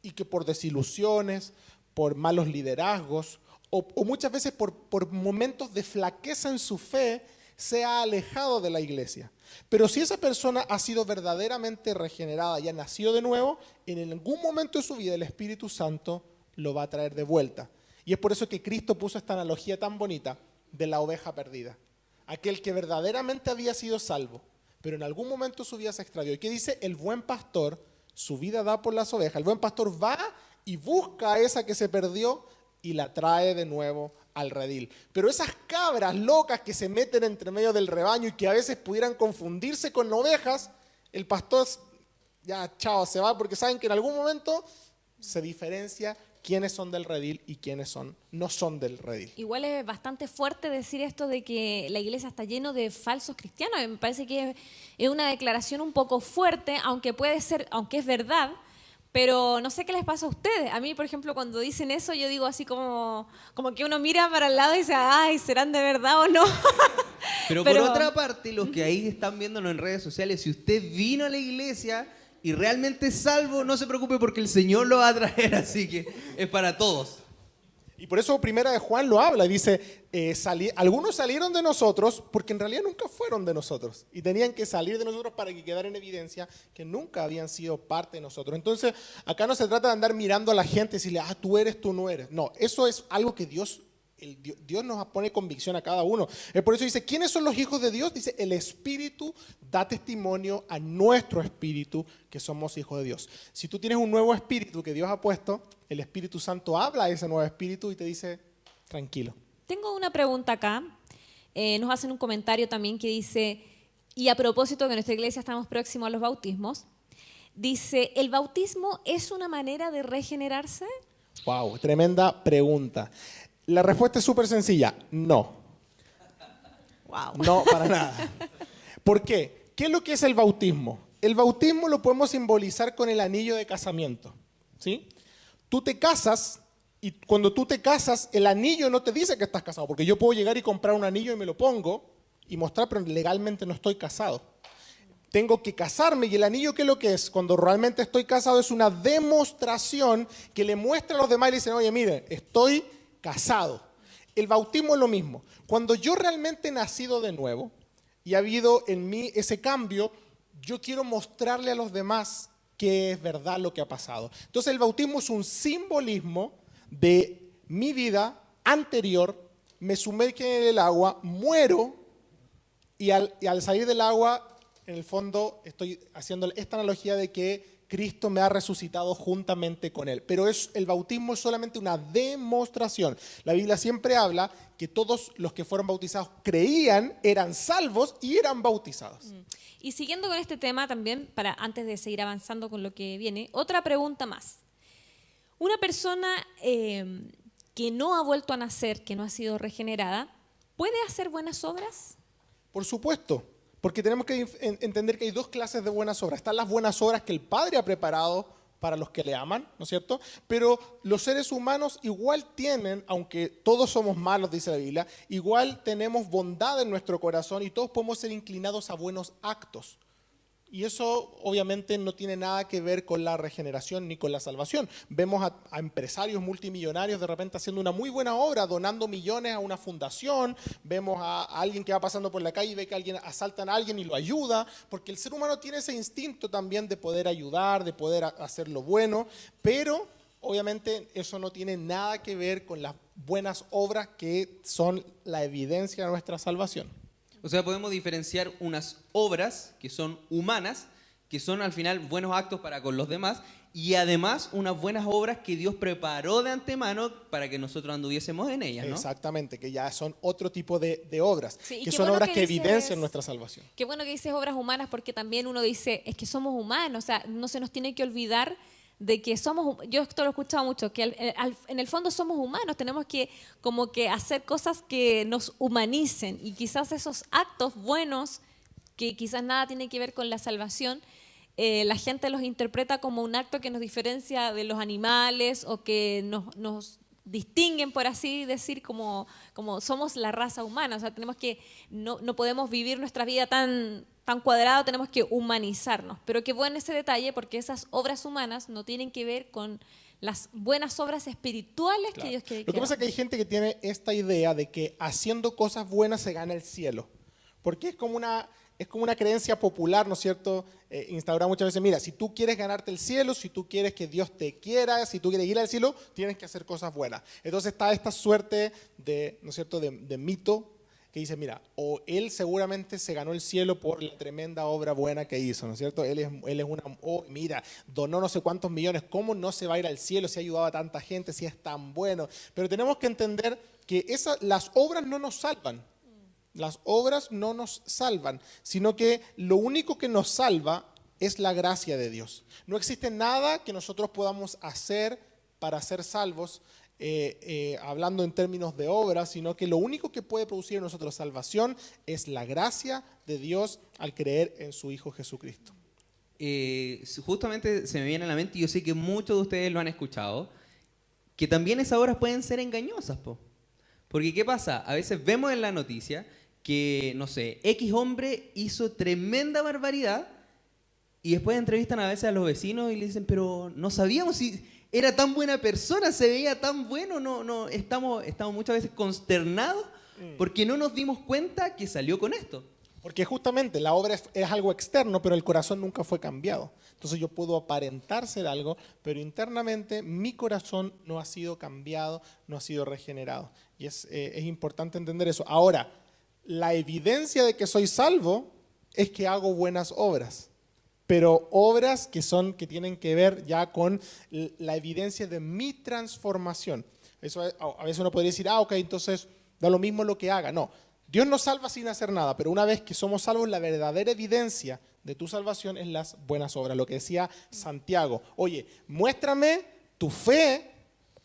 Speaker 1: y que por desilusiones, por malos liderazgos o muchas veces por momentos de flaqueza en su fe, se ha alejado de la iglesia. Pero si esa persona ha sido verdaderamente regenerada y ha nacido de nuevo, en algún momento de su vida el Espíritu Santo lo va a traer de vuelta. Y es por eso que Cristo puso esta analogía tan bonita de la oveja perdida. Aquel que verdaderamente había sido salvo, pero en algún momento su vida se extravió. ¿Y qué dice? El buen pastor su vida da por las ovejas. El buen pastor va y busca a esa que se perdió y la trae de nuevo al redil. Pero esas cabras locas que se meten entre medio del rebaño y que a veces pudieran confundirse con ovejas, el pastor ya, chao, se va, porque saben que en algún momento se diferencia quiénes son del redil y quiénes no son del redil.
Speaker 3: Igual es bastante fuerte decir esto de que la iglesia está lleno de falsos cristianos. Me parece que es una declaración un poco fuerte, aunque es verdad, pero no sé qué les pasa a ustedes. A mí, por ejemplo, cuando dicen eso, yo digo así como que uno mira para el lado y dice: ay, ¿serán de verdad o no?
Speaker 2: Pero por otra parte, los que ahí están viéndonos en redes sociales, si usted vino a la iglesia y realmente es salvo, no se preocupe porque el Señor lo va a traer, así que es para todos.
Speaker 1: Y por eso Primera de Juan lo habla, dice, algunos salieron de nosotros porque en realidad nunca fueron de nosotros y tenían que salir de nosotros para que quedara en evidencia que nunca habían sido parte de nosotros. Entonces, acá no se trata de andar mirando a la gente y decirle: tú eres, tú no eres. No, eso es algo que Dios nos pone convicción a cada uno. Por eso dice: ¿quiénes son los hijos de Dios? Dice: el Espíritu da testimonio a nuestro espíritu que somos hijos de Dios. Si tú tienes un nuevo espíritu que Dios ha puesto, el Espíritu Santo habla a ese nuevo espíritu y te dice: tranquilo.
Speaker 3: Tengo una pregunta acá. Nos hacen un comentario también que dice, y a propósito que en nuestra iglesia estamos próximos a los bautismos, dice: ¿el bautismo es una manera de regenerarse?
Speaker 1: Wow, tremenda pregunta. La respuesta es súper sencilla: no.
Speaker 3: Wow.
Speaker 1: No, para nada. ¿Por qué? ¿Qué es lo que es el bautismo? El bautismo lo podemos simbolizar con el anillo de casamiento, ¿sí? Tú te casas y cuando tú te casas, el anillo no te dice que estás casado, porque yo puedo llegar y comprar un anillo y me lo pongo y mostrar, pero legalmente no estoy casado. Tengo que casarme, y el anillo, ¿qué es lo que es? Cuando realmente estoy casado, es una demostración que le muestra a los demás y le dicen: oye, mire, estoy casado. El bautismo es lo mismo. Cuando yo realmente he nacido de nuevo y ha habido en mí ese cambio, yo quiero mostrarle a los demás que es verdad lo que ha pasado. Entonces el bautismo es un simbolismo de mi vida anterior, me sumerjo en el agua, muero y al salir del agua, en el fondo estoy haciendo esta analogía de que Cristo me ha resucitado juntamente con Él. Pero el bautismo es solamente una demostración. La Biblia siempre habla que todos los que fueron bautizados creían, eran salvos y eran bautizados.
Speaker 3: Y siguiendo con este tema también, para antes de seguir avanzando con lo que viene, otra pregunta más. Una persona que no ha vuelto a nacer, que no ha sido regenerada, ¿puede hacer buenas obras?
Speaker 1: Por supuesto, porque tenemos que entender que hay dos clases de buenas obras. Están las buenas obras que el Padre ha preparado para los que le aman, ¿no es cierto? Pero los seres humanos igual tienen, aunque todos somos malos, dice la Biblia, igual tenemos bondad en nuestro corazón y todos podemos ser inclinados a buenos actos. Y eso obviamente no tiene nada que ver con la regeneración ni con la salvación. Vemos a empresarios multimillonarios de repente haciendo una muy buena obra, donando millones a una fundación. Vemos a alguien que va pasando por la calle y ve que alguien asaltan a alguien y lo ayuda, porque el ser humano tiene ese instinto también de poder ayudar, de poder hacer lo bueno, pero obviamente eso no tiene nada que ver con las buenas obras que son la evidencia de nuestra salvación.
Speaker 2: O sea, podemos diferenciar unas obras que son humanas, que son al final buenos actos para con los demás, y además unas buenas obras que Dios preparó de antemano para que nosotros anduviésemos en ellas, ¿no?
Speaker 1: Exactamente, que ya son otro tipo de obras,
Speaker 3: Sí, y
Speaker 1: que
Speaker 3: qué
Speaker 1: son
Speaker 3: bueno
Speaker 1: obras
Speaker 3: que
Speaker 1: que
Speaker 3: dices-
Speaker 1: evidencian nuestra salvación.
Speaker 3: Qué bueno que dices obras humanas porque también uno dice, es que somos humanos, o sea, no se nos tiene que olvidar de que somos, yo esto lo he escuchado mucho, que en el fondo somos humanos, tenemos que como que hacer cosas que nos humanicen y quizás esos actos buenos, que quizás nada tiene que ver con la salvación, la gente los interpreta como un acto que nos diferencia de los animales o que nos distinguen, por así decir, como somos la raza humana. O sea, tenemos que, no podemos vivir nuestra vida tan cuadrado, tenemos que humanizarnos. Pero qué bueno ese detalle, porque esas obras humanas no tienen que ver con las buenas obras espirituales que Dios quiere
Speaker 1: Lo que pasa es que hay gente que tiene esta idea de que haciendo cosas buenas se gana el cielo. Porque es como una creencia popular, ¿no es cierto? Instaurada muchas veces, mira, si tú quieres ganarte el cielo, si tú quieres que Dios te quiera, si tú quieres ir al cielo, tienes que hacer cosas buenas. Entonces está esta suerte de, ¿no es cierto?, de mito que dice, mira, o él seguramente se ganó el cielo por la tremenda obra buena que hizo, ¿no es cierto? Él es mira, donó no sé cuántos millones, ¿cómo no se va a ir al cielo si ha ayudado a tanta gente, si es tan bueno? Pero tenemos que entender que las obras no nos salvan. Las obras no nos salvan, sino que lo único que nos salva es la gracia de Dios. No existe nada que nosotros podamos hacer para ser salvos, hablando en términos de obras, sino que lo único que puede producir en nosotros salvación es la gracia de Dios al creer en su Hijo Jesucristo.
Speaker 2: Justamente se me viene a la mente, y yo sé que muchos de ustedes lo han escuchado, que también esas obras pueden ser engañosas, po. Porque ¿qué pasa? A veces vemos en la noticia que, no sé, X hombre hizo tremenda barbaridad y después entrevistan a veces a los vecinos y le dicen, pero no sabíamos si era tan buena persona, se veía tan bueno, no, estamos muchas veces consternados porque no nos dimos cuenta que salió con esto.
Speaker 1: Porque justamente la obra es algo externo, pero el corazón nunca fue cambiado. Entonces yo puedo aparentar ser algo, pero internamente mi corazón no ha sido cambiado, no ha sido regenerado. Y es importante entender eso. Ahora, la evidencia de que soy salvo es que hago buenas obras, pero obras que tienen que ver ya con la evidencia de mi transformación. Eso a veces uno podría decir, ok, entonces da lo mismo lo que haga. No, Dios nos salva sin hacer nada, pero una vez que somos salvos, la verdadera evidencia de tu salvación es las buenas obras. Lo que decía Santiago, oye, muéstrame tu fe,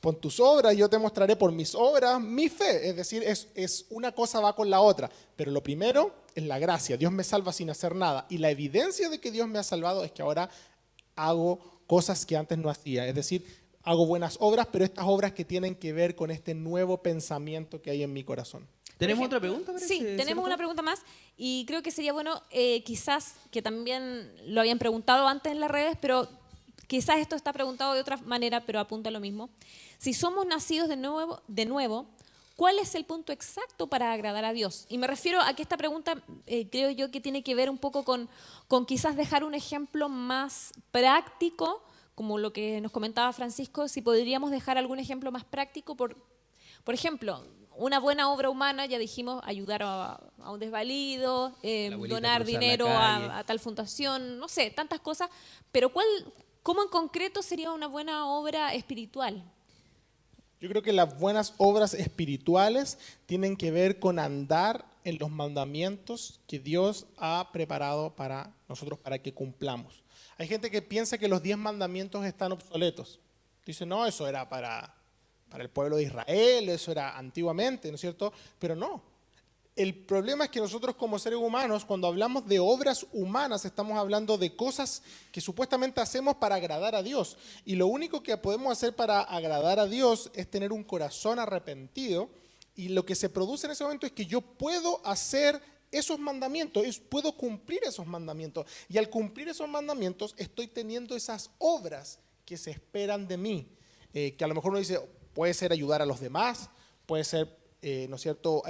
Speaker 1: pon tus obras, yo te mostraré por mis obras mi fe. Es decir, es una cosa va con la otra, pero lo primero es la gracia. Dios me salva sin hacer nada, y la evidencia de que Dios me ha salvado es que ahora hago cosas que antes no hacía. Es decir, hago buenas obras, pero estas obras que tienen que ver con este nuevo pensamiento que hay en mi corazón.
Speaker 2: ¿Tenemos otra pregunta?
Speaker 3: Sí, tenemos una pregunta más y creo que sería bueno, quizás, que también lo habían preguntado antes en las redes, pero quizás esto está preguntado de otra manera, pero apunta a lo mismo. Si somos nacidos de nuevo, ¿cuál es el punto exacto para agradar a Dios? Y me refiero a que esta pregunta creo yo que tiene que ver un poco con quizás dejar un ejemplo más práctico, como lo que nos comentaba Francisco, si podríamos dejar algún ejemplo más práctico, por ejemplo, una buena obra humana, ya dijimos, ayudar a un desvalido,
Speaker 2: La abuelita
Speaker 3: donar
Speaker 2: cruzar la
Speaker 3: dinero
Speaker 2: calle.
Speaker 3: a tal fundación, no sé, tantas cosas, pero ¿cuál ¿Cómo en concreto sería una buena obra espiritual?
Speaker 1: Yo creo que las buenas obras espirituales tienen que ver con andar en los mandamientos que Dios ha preparado para nosotros para que cumplamos. Hay gente que piensa que los 10 mandamientos están obsoletos. Dice, no, eso era para el pueblo de Israel, eso era antiguamente, ¿no es cierto? Pero no. El problema es que nosotros como seres humanos, cuando hablamos de obras humanas, estamos hablando de cosas que supuestamente hacemos para agradar a Dios. Y lo único que podemos hacer para agradar a Dios es tener un corazón arrepentido. Y lo que se produce en ese momento es que yo puedo hacer esos mandamientos, puedo cumplir esos mandamientos. Y al cumplir esos mandamientos estoy teniendo esas obras que se esperan de mí. Que a lo mejor uno dice, puede ser ayudar a los demás, puede ser, ¿no es cierto?,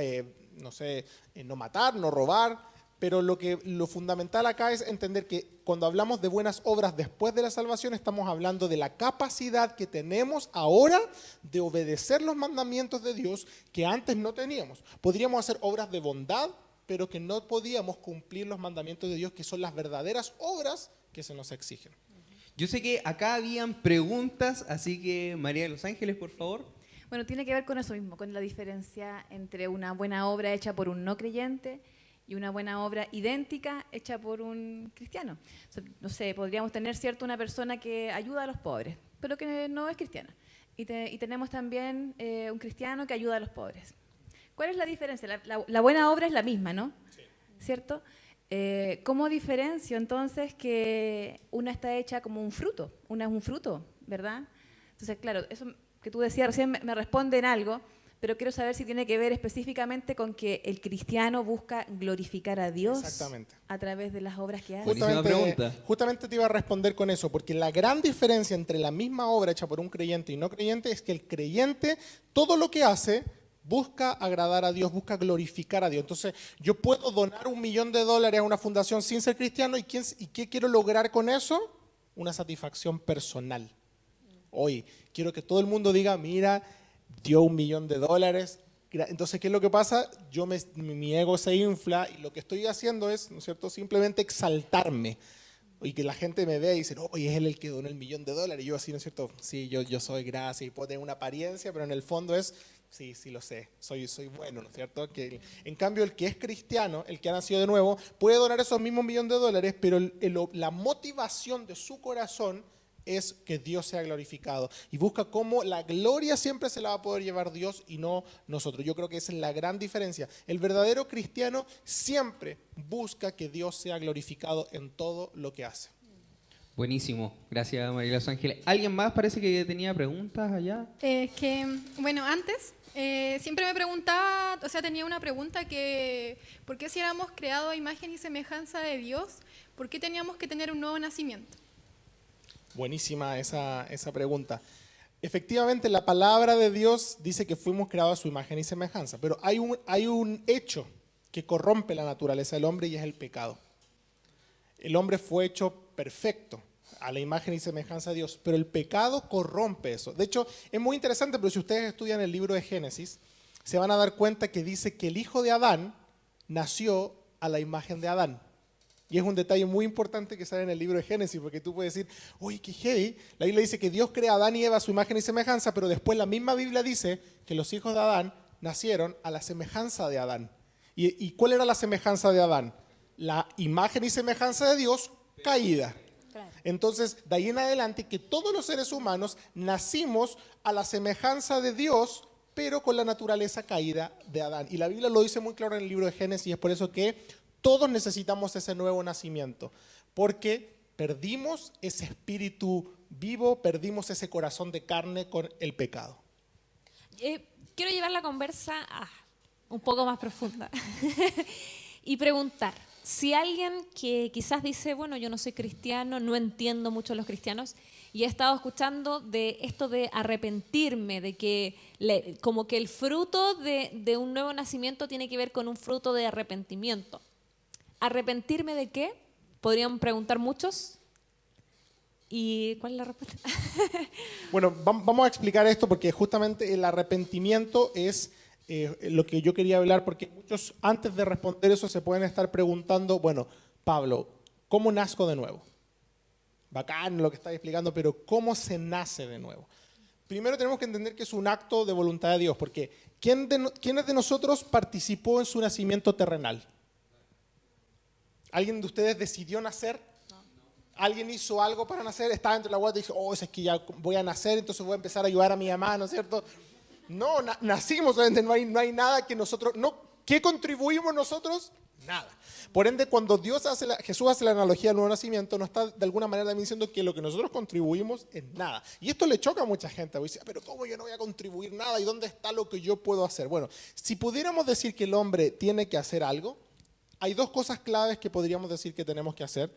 Speaker 1: no matar, no robar, pero lo fundamental acá es entender que cuando hablamos de buenas obras después de la salvación, estamos hablando de la capacidad que tenemos ahora de obedecer los mandamientos de Dios que antes no teníamos. Podríamos hacer obras de bondad, pero que no podíamos cumplir los mandamientos de Dios, que son las verdaderas obras que se nos exigen.
Speaker 2: Yo sé que acá habían preguntas, así que María de los Ángeles, por favor.
Speaker 8: Bueno, tiene que ver con eso mismo, con la diferencia entre una buena obra hecha por un no creyente y una buena obra idéntica hecha por un cristiano. O sea, no sé, podríamos tener, ¿cierto?, una persona que ayuda a los pobres, pero que no es cristiana. Y tenemos también un cristiano que ayuda a los pobres. ¿Cuál es la diferencia? La buena obra es la misma, ¿no? Sí. ¿Cierto? ¿Cómo diferencio entonces que una está hecha como un fruto? Una es un fruto, ¿verdad? Entonces, claro, eso que tú decías recién me responde en algo, pero quiero saber si tiene que ver específicamente con que el cristiano busca glorificar a Dios a través de las obras que hace.
Speaker 1: Justamente te iba a responder con eso, porque la gran diferencia entre la misma obra hecha por un creyente y no creyente es que el creyente, todo lo que hace, busca agradar a Dios, busca glorificar a Dios. Entonces, yo puedo donar $1 millón a una fundación sin ser cristiano, ¿y qué quiero lograr con eso? Una satisfacción personal. Hoy quiero que todo el mundo diga, mira, dio $1 millón. Entonces, ¿qué es lo que pasa? Mi ego se infla y lo que estoy haciendo es, ¿no es cierto?, simplemente exaltarme. Y que la gente me vea y dice, oye, es él el que donó $1 millón. Y yo así, ¿no es cierto? Sí, yo soy, gracias. Y puedo tener una apariencia, pero en el fondo es, sí, lo sé, soy bueno, ¿no es cierto? En cambio, el que es cristiano, el que ha nacido de nuevo, puede donar esos mismos $1 millón, pero la motivación de su corazón es que Dios sea glorificado y busca cómo la gloria siempre se la va a poder llevar Dios y no nosotros. Yo creo que esa es la gran diferencia. El verdadero cristiano siempre busca que Dios sea glorificado en todo lo que hace.
Speaker 2: Buenísimo, gracias María de los Ángeles. ¿Alguien más parece que tenía preguntas allá?
Speaker 6: Bueno, antes siempre me preguntaba, o sea, tenía una pregunta que, ¿por qué si éramos creados a imagen y semejanza de Dios, por qué teníamos que tener un nuevo nacimiento?
Speaker 1: Buenísima esa pregunta. Efectivamente, la palabra de Dios dice que fuimos creados a su imagen y semejanza, pero hay un hecho que corrompe la naturaleza del hombre y es el pecado. El hombre fue hecho perfecto a la imagen y semejanza de Dios, pero el pecado corrompe eso. De hecho, es muy interesante, pero si ustedes estudian el libro de Génesis, se van a dar cuenta que dice que el hijo de Adán nació a la imagen de Adán. Y es un detalle muy importante que sale en el libro de Génesis, porque tú puedes decir, oye, qué heavy. La Biblia dice que Dios crea a Adán y Eva a su imagen y semejanza, pero después la misma Biblia dice que los hijos de Adán nacieron a la semejanza de Adán. ¿Y cuál era la semejanza de Adán? La imagen y semejanza de Dios caída. Entonces, de ahí en adelante, que todos los seres humanos nacimos a la semejanza de Dios, pero con la naturaleza caída de Adán. Y la Biblia lo dice muy claro en el libro de Génesis, y es por eso que todos necesitamos ese nuevo nacimiento, porque perdimos ese espíritu vivo, perdimos ese corazón de carne con el pecado.
Speaker 3: Quiero llevar la conversa un poco más profunda y preguntar, si alguien que quizás dice, bueno, yo no soy cristiano, no entiendo mucho a los cristianos, y he estado escuchando de esto de arrepentirme, de que como que el fruto de un nuevo nacimiento tiene que ver con un fruto de arrepentimiento. ¿Arrepentirme de qué? Podrían preguntar muchos. ¿Y cuál es la respuesta?
Speaker 1: Bueno, vamos a explicar esto porque justamente el arrepentimiento es lo que yo quería hablar, porque muchos antes de responder eso se pueden estar preguntando, bueno, Pablo, ¿cómo nazco de nuevo? bacán lo que estás explicando, pero ¿cómo se nace de nuevo? Primero tenemos que entender que es un acto de voluntad de Dios, porque ¿quiénes de nosotros participó en su nacimiento terrenal? ¿Alguien de ustedes decidió nacer? ¿Alguien hizo algo para nacer? Estaba dentro de la guata y dijo, oh, es que ya voy a nacer, entonces voy a empezar a ayudar a mi mamá, ¿no es cierto? No, nacimos, no hay nada que nosotros, ¿qué contribuimos nosotros? Nada. Por ende, cuando Jesús hace la analogía del nuevo nacimiento, nos está de alguna manera también diciendo que lo que nosotros contribuimos es nada. Y esto le choca a mucha gente. Dice, pero ¿cómo yo no voy a contribuir nada? ¿Y dónde está lo que yo puedo hacer? Bueno, si pudiéramos decir que el hombre tiene que hacer algo, hay dos cosas claves que podríamos decir que tenemos que hacer,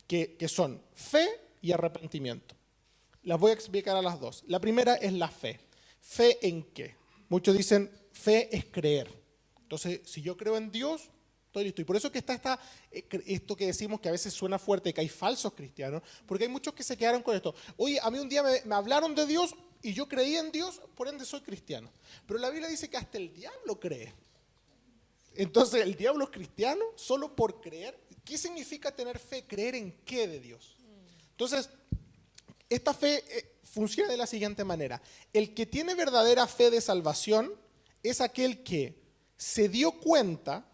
Speaker 1: que son fe y arrepentimiento. Las voy a explicar a las dos. La primera es la fe. ¿Fe en qué? Muchos dicen, fe es creer. Entonces, si yo creo en Dios, estoy listo. Y por eso que está esto que decimos que a veces suena fuerte, que hay falsos cristianos, porque hay muchos que se quedaron con esto. Oye, a mí un día me hablaron de Dios y yo creí en Dios, por ende soy cristiano. Pero la Biblia dice que hasta el diablo cree. Entonces, ¿el diablo es cristiano solo por creer? ¿Qué significa tener fe? ¿Creer en qué de Dios? Entonces, esta fe funciona de la siguiente manera. El que tiene verdadera fe de salvación es aquel que se dio cuenta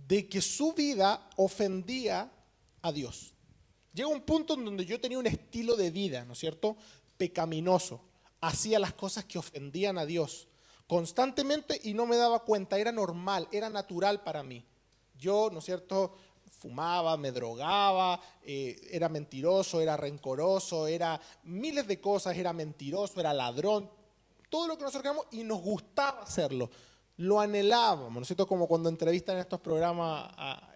Speaker 1: de que su vida ofendía a Dios. Llega un punto en donde yo tenía un estilo de vida, ¿no es cierto?, pecaminoso. Hacía las cosas que ofendían a Dios constantemente y no me daba cuenta. Era normal, era natural para mí. Yo, ¿no es cierto?, fumaba, me drogaba, era mentiroso, era rencoroso, era miles de cosas, era mentiroso, era ladrón. Todo lo que nosotros queríamos y nos gustaba hacerlo. Lo anhelábamos, ¿no es cierto? Como cuando entrevistan en estos programas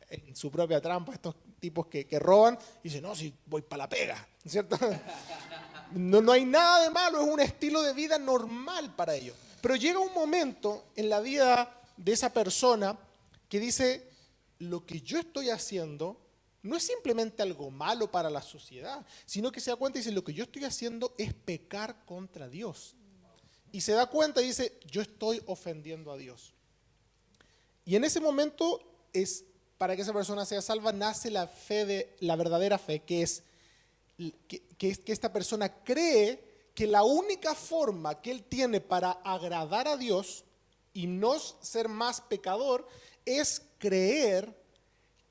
Speaker 1: en su propia trampa, estos tipos que roban, y dicen, no, si voy para la pega, ¿no es cierto? No hay nada de malo, es un estilo de vida normal para ellos. Pero llega un momento en la vida de esa persona que dice, lo que yo estoy haciendo no es simplemente algo malo para la sociedad, sino que se da cuenta y dice, lo que yo estoy haciendo es pecar contra Dios. Y se da cuenta y dice, yo estoy ofendiendo a Dios. Y en ese momento, para que esa persona sea salva, nace la verdadera fe, que es que esta persona cree que la única forma que él tiene para agradar a Dios y no ser más pecador es creer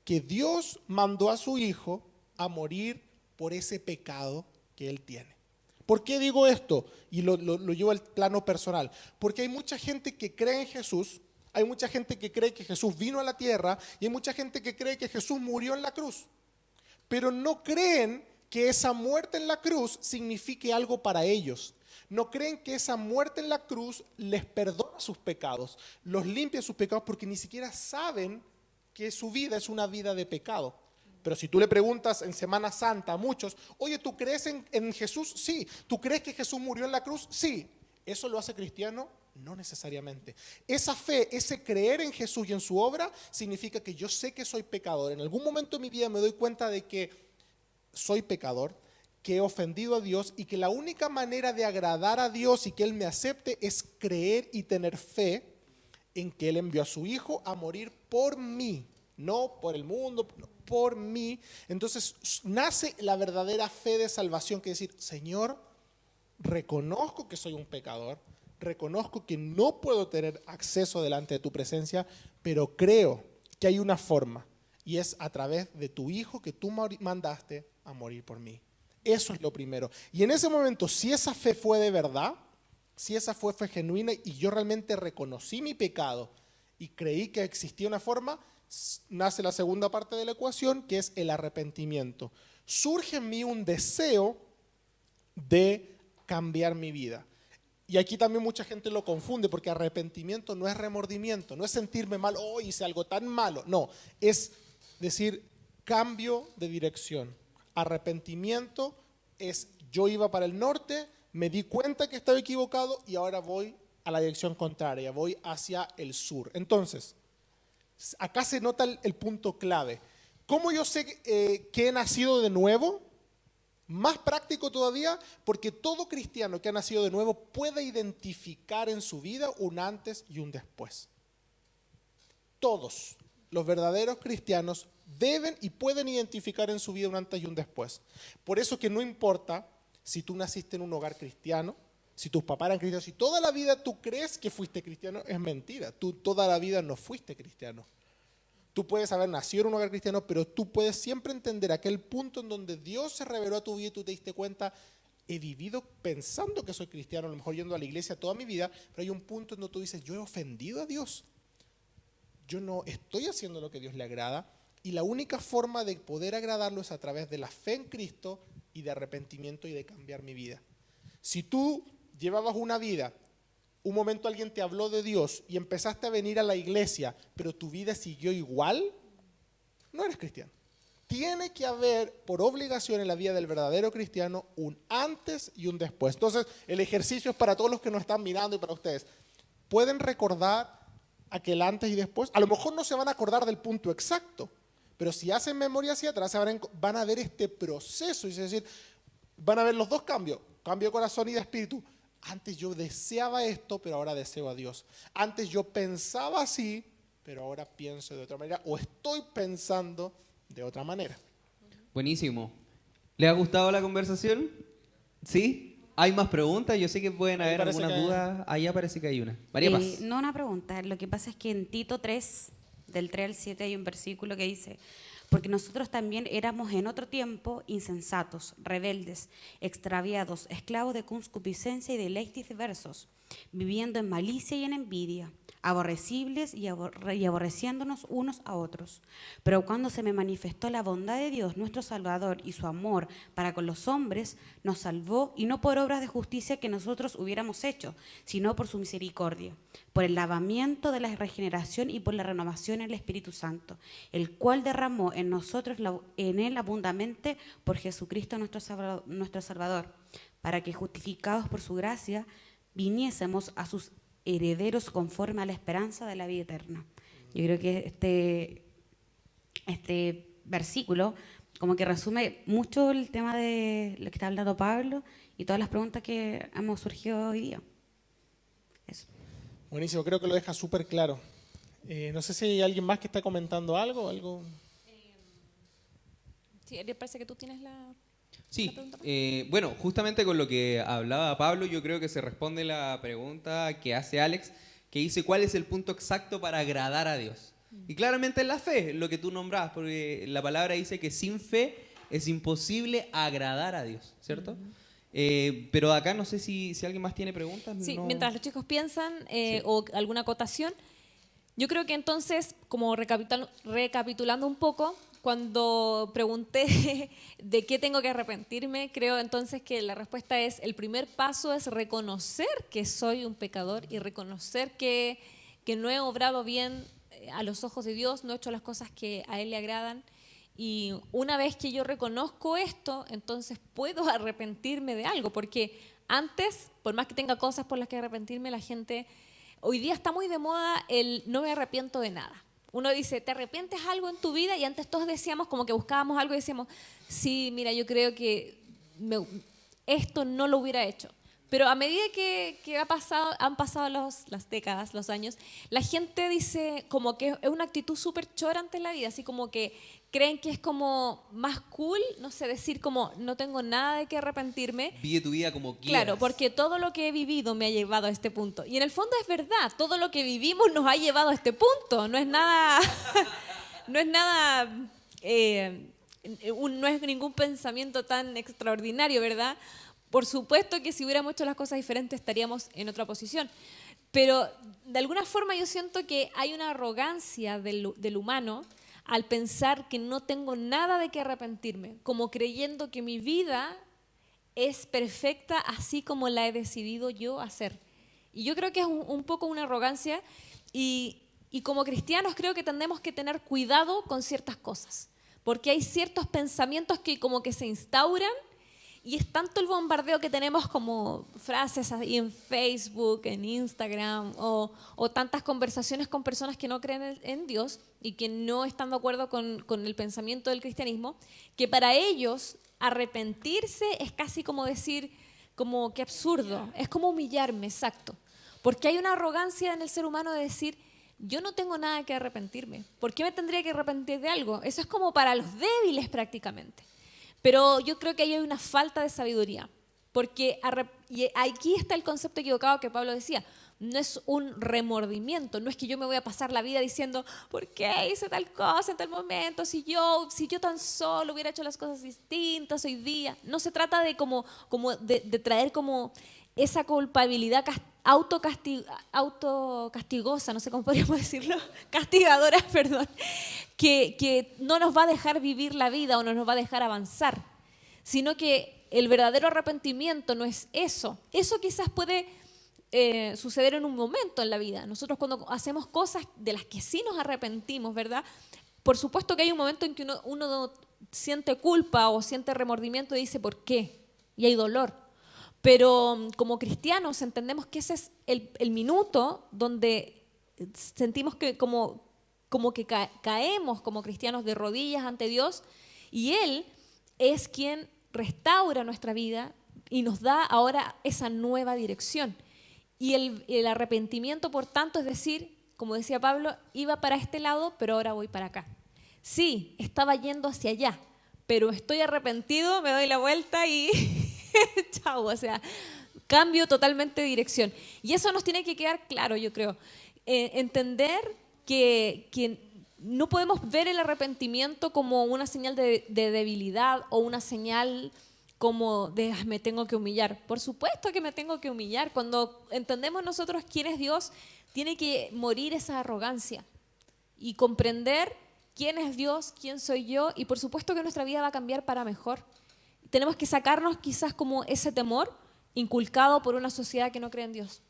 Speaker 1: que Dios mandó a su Hijo a morir por ese pecado que él tiene. ¿Por qué digo esto? Y lo llevo al plano personal. Porque hay mucha gente que cree en Jesús, hay mucha gente que cree que Jesús vino a la tierra y hay mucha gente que cree que Jesús murió en la cruz. Pero no creen que esa muerte en la cruz signifique algo para ellos. No creen que esa muerte en la cruz les perdona sus pecados, los limpia sus pecados porque ni siquiera saben que su vida es una vida de pecado. Pero si tú le preguntas en Semana Santa a muchos, oye, ¿tú crees en Jesús? Sí. ¿Tú crees que Jesús murió en la cruz? Sí. ¿Eso lo hace cristiano? No necesariamente. Esa fe, ese creer en Jesús y en su obra, significa que yo sé que soy pecador. En algún momento de mi vida me doy cuenta de que soy pecador, que he ofendido a Dios y que la única manera de agradar a Dios y que Él me acepte es creer y tener fe en que Él envió a su Hijo a morir por mí, no por el mundo, no, por mí. Entonces nace la verdadera fe de salvación, que es decir, Señor, reconozco que soy un pecador, reconozco que no puedo tener acceso delante de tu presencia, pero creo que hay una forma y es a través de tu Hijo que tú mandaste a morir por mí. Eso es lo primero. Y en ese momento, si esa fe fue de verdad, si esa fe fue genuina y yo realmente reconocí mi pecado y creí que existía una forma, nace la segunda parte de la ecuación, que es el arrepentimiento. Surge en mí un deseo de cambiar mi vida. Y aquí también mucha gente lo confunde, porque arrepentimiento no es remordimiento, no es sentirme mal, oh, hice algo tan malo. No, es decir, cambio de dirección. Arrepentimiento es, yo iba para el norte, me di cuenta que estaba equivocado y ahora voy a la dirección contraria, voy hacia el sur. Entonces, acá se nota el punto clave. ¿Cómo yo sé que he nacido de nuevo? Más práctico todavía, porque todo cristiano que ha nacido de nuevo puede identificar en su vida un antes y un después. Todos. los verdaderos cristianos deben y pueden identificar en su vida un antes y un después. Por eso que no importa si tú naciste en un hogar cristiano, si tus papás eran cristianos, si toda la vida tú crees que fuiste cristiano, es mentira. Tú toda la vida no fuiste cristiano. Tú puedes haber nacido en un hogar cristiano, pero tú puedes siempre entender aquel punto en donde Dios se reveló a tu vida y tú te diste cuenta, he vivido pensando que soy cristiano, a lo mejor yendo a la iglesia toda mi vida, pero hay un punto en donde tú dices, yo he ofendido a Dios. Yo no estoy haciendo lo que a Dios le agrada, y la única forma de poder agradarlo es a través de la fe en Cristo y de arrepentimiento y de cambiar mi vida. Si tú llevabas una vida, un momento alguien te habló de Dios y empezaste a venir a la iglesia, pero tu vida siguió igual, no eres cristiano. Tiene que haber, por obligación en la vida del verdadero cristiano, un antes y un después. Entonces, el ejercicio es para todos los que nos están mirando y para ustedes. ¿Pueden recordar aquel antes y después? A lo mejor no se van a acordar del punto exacto, pero si hacen memoria hacia atrás, van a ver este proceso, es decir, van a ver los dos cambios, cambio de corazón y de espíritu. Antes yo deseaba esto, pero ahora deseo a Dios. Antes yo pensaba así, pero ahora pienso de otra manera, o estoy pensando de otra manera.
Speaker 2: Buenísimo. ¿Les ha gustado la conversación? ¿Sí? ¿Hay más preguntas? Yo sé que pueden haber algunas dudas. Ahí parece que hay una. María Paz.
Speaker 4: No una pregunta. Lo que pasa es que en Tito 3, del 3 al 7, hay un versículo que dice: porque nosotros también éramos en otro tiempo insensatos, rebeldes, extraviados, esclavos de concupiscencia y deleites diversos, viviendo en malicia y en envidia, aborrecibles y aborreciéndonos unos a otros. Pero cuando se me manifestó la bondad de Dios, nuestro Salvador, y su amor para con los hombres, nos salvó, y no por obras de justicia que nosotros hubiéramos hecho, sino por su misericordia, por el lavamiento de la regeneración y por la renovación del Espíritu Santo, el cual derramó en nosotros en él abundantemente por Jesucristo nuestro Salvador, para que, justificados por su gracia, viniésemos a sus herederos conforme a la esperanza de la vida eterna. Yo creo que este versículo como que resume mucho el tema de lo que está hablando Pablo y todas las preguntas que hemos surgido hoy día. Eso.
Speaker 1: Buenísimo, creo que lo deja súper claro. No sé si hay alguien más que está comentando algo.
Speaker 3: Sí, Ariel, parece que tú tienes la
Speaker 2: Sí,
Speaker 3: pregunta.
Speaker 2: bueno, justamente con lo que hablaba Pablo, yo creo que se responde la pregunta que hace Alex, que dice cuál es el punto exacto para agradar a Dios. Y claramente es la fe, lo que tú nombrabas, porque la palabra dice que sin fe es imposible agradar a Dios, ¿cierto? Pero acá no sé si alguien más tiene preguntas.
Speaker 3: Sí,
Speaker 2: no.
Speaker 3: mientras los chicos piensan
Speaker 2: Sí.
Speaker 3: o alguna acotación, yo creo que entonces, como recapitulando un poco, cuando pregunté de qué tengo que arrepentirme, creo entonces que la respuesta es, el primer paso es reconocer que soy un pecador y reconocer que no he obrado bien a los ojos de Dios, no he hecho las cosas que a Él le agradan. Y una vez que yo reconozco esto, entonces puedo arrepentirme de algo, porque antes, por más que tenga cosas por las que arrepentirme, la gente, hoy día está muy de moda el no me arrepiento de nada. Uno dice, ¿te arrepientes algo en tu vida? Y antes todos decíamos, como que buscábamos algo y decíamos, sí, mira, yo creo que esto no lo hubiera hecho. Pero a medida que han pasado las décadas, los años, la gente dice como que es una actitud súper chora ante la vida, así como que creen que es como más cool, no sé, decir como no tengo nada de qué arrepentirme.
Speaker 2: Vive tu vida como quieras.
Speaker 3: Claro, porque todo lo que he vivido me ha llevado a este punto. Y en el fondo es verdad, todo lo que vivimos nos ha llevado a este punto. No es nada, no es ningún pensamiento tan extraordinario, ¿verdad? Por supuesto que si hubiéramos hecho las cosas diferentes estaríamos en otra posición. Pero de alguna forma yo siento que hay una arrogancia del humano al pensar que no tengo nada de qué arrepentirme, como creyendo que mi vida es perfecta así como la he decidido yo hacer. Y yo creo que es un poco una arrogancia y como cristianos creo que tendemos que tener cuidado con ciertas cosas, porque hay ciertos pensamientos que como que se instauran. Y es tanto el bombardeo que tenemos como frases ahí en Facebook, en Instagram, o tantas conversaciones con personas que no creen en Dios y que no están de acuerdo con el pensamiento del cristianismo, que para ellos arrepentirse es casi como decir, como qué absurdo, es como humillarme, exacto. Porque hay una arrogancia en el ser humano de decir, yo no tengo nada que arrepentirme. ¿Por qué me tendría que arrepentir de algo? Eso es como para los débiles prácticamente. Pero yo creo que ahí hay una falta de sabiduría. Porque y aquí está el concepto equivocado que Pablo decía. No es un remordimiento, no es que yo me voy a pasar la vida diciendo ¿por qué hice tal cosa en tal momento? Si yo tan solo hubiera hecho las cosas distintas hoy día. No se trata de de traer como esa culpabilidad autocastigosa, no sé cómo podríamos decirlo, castigadora, perdón, que no nos va a dejar vivir la vida o no nos va a dejar avanzar, sino que el verdadero arrepentimiento no es eso. Eso quizás puede suceder en un momento en la vida. Nosotros cuando hacemos cosas de las que sí nos arrepentimos, ¿verdad? Por supuesto que hay un momento en que uno siente culpa o siente remordimiento y dice ¿por qué? Y hay dolor. Pero como cristianos entendemos que ese es el minuto donde sentimos que como que caemos como cristianos de rodillas ante Dios y Él es quien restaura nuestra vida y nos da ahora esa nueva dirección. Y el arrepentimiento, por tanto, es decir, como decía Pablo, iba para este lado, pero ahora voy para acá. Sí, estaba yendo hacia allá, pero estoy arrepentido, me doy la vuelta y chao, o sea, cambio totalmente de dirección. Y eso nos tiene que quedar claro, yo creo. Entender que no podemos ver el arrepentimiento como una señal de debilidad o una señal como de me tengo que humillar. Por supuesto que me tengo que humillar. Cuando entendemos nosotros quién es Dios, tiene que morir esa arrogancia y comprender quién es Dios, quién soy yo, y por supuesto que nuestra vida va a cambiar para mejor. Tenemos que sacarnos quizás como ese temor inculcado por una sociedad que no cree en Dios.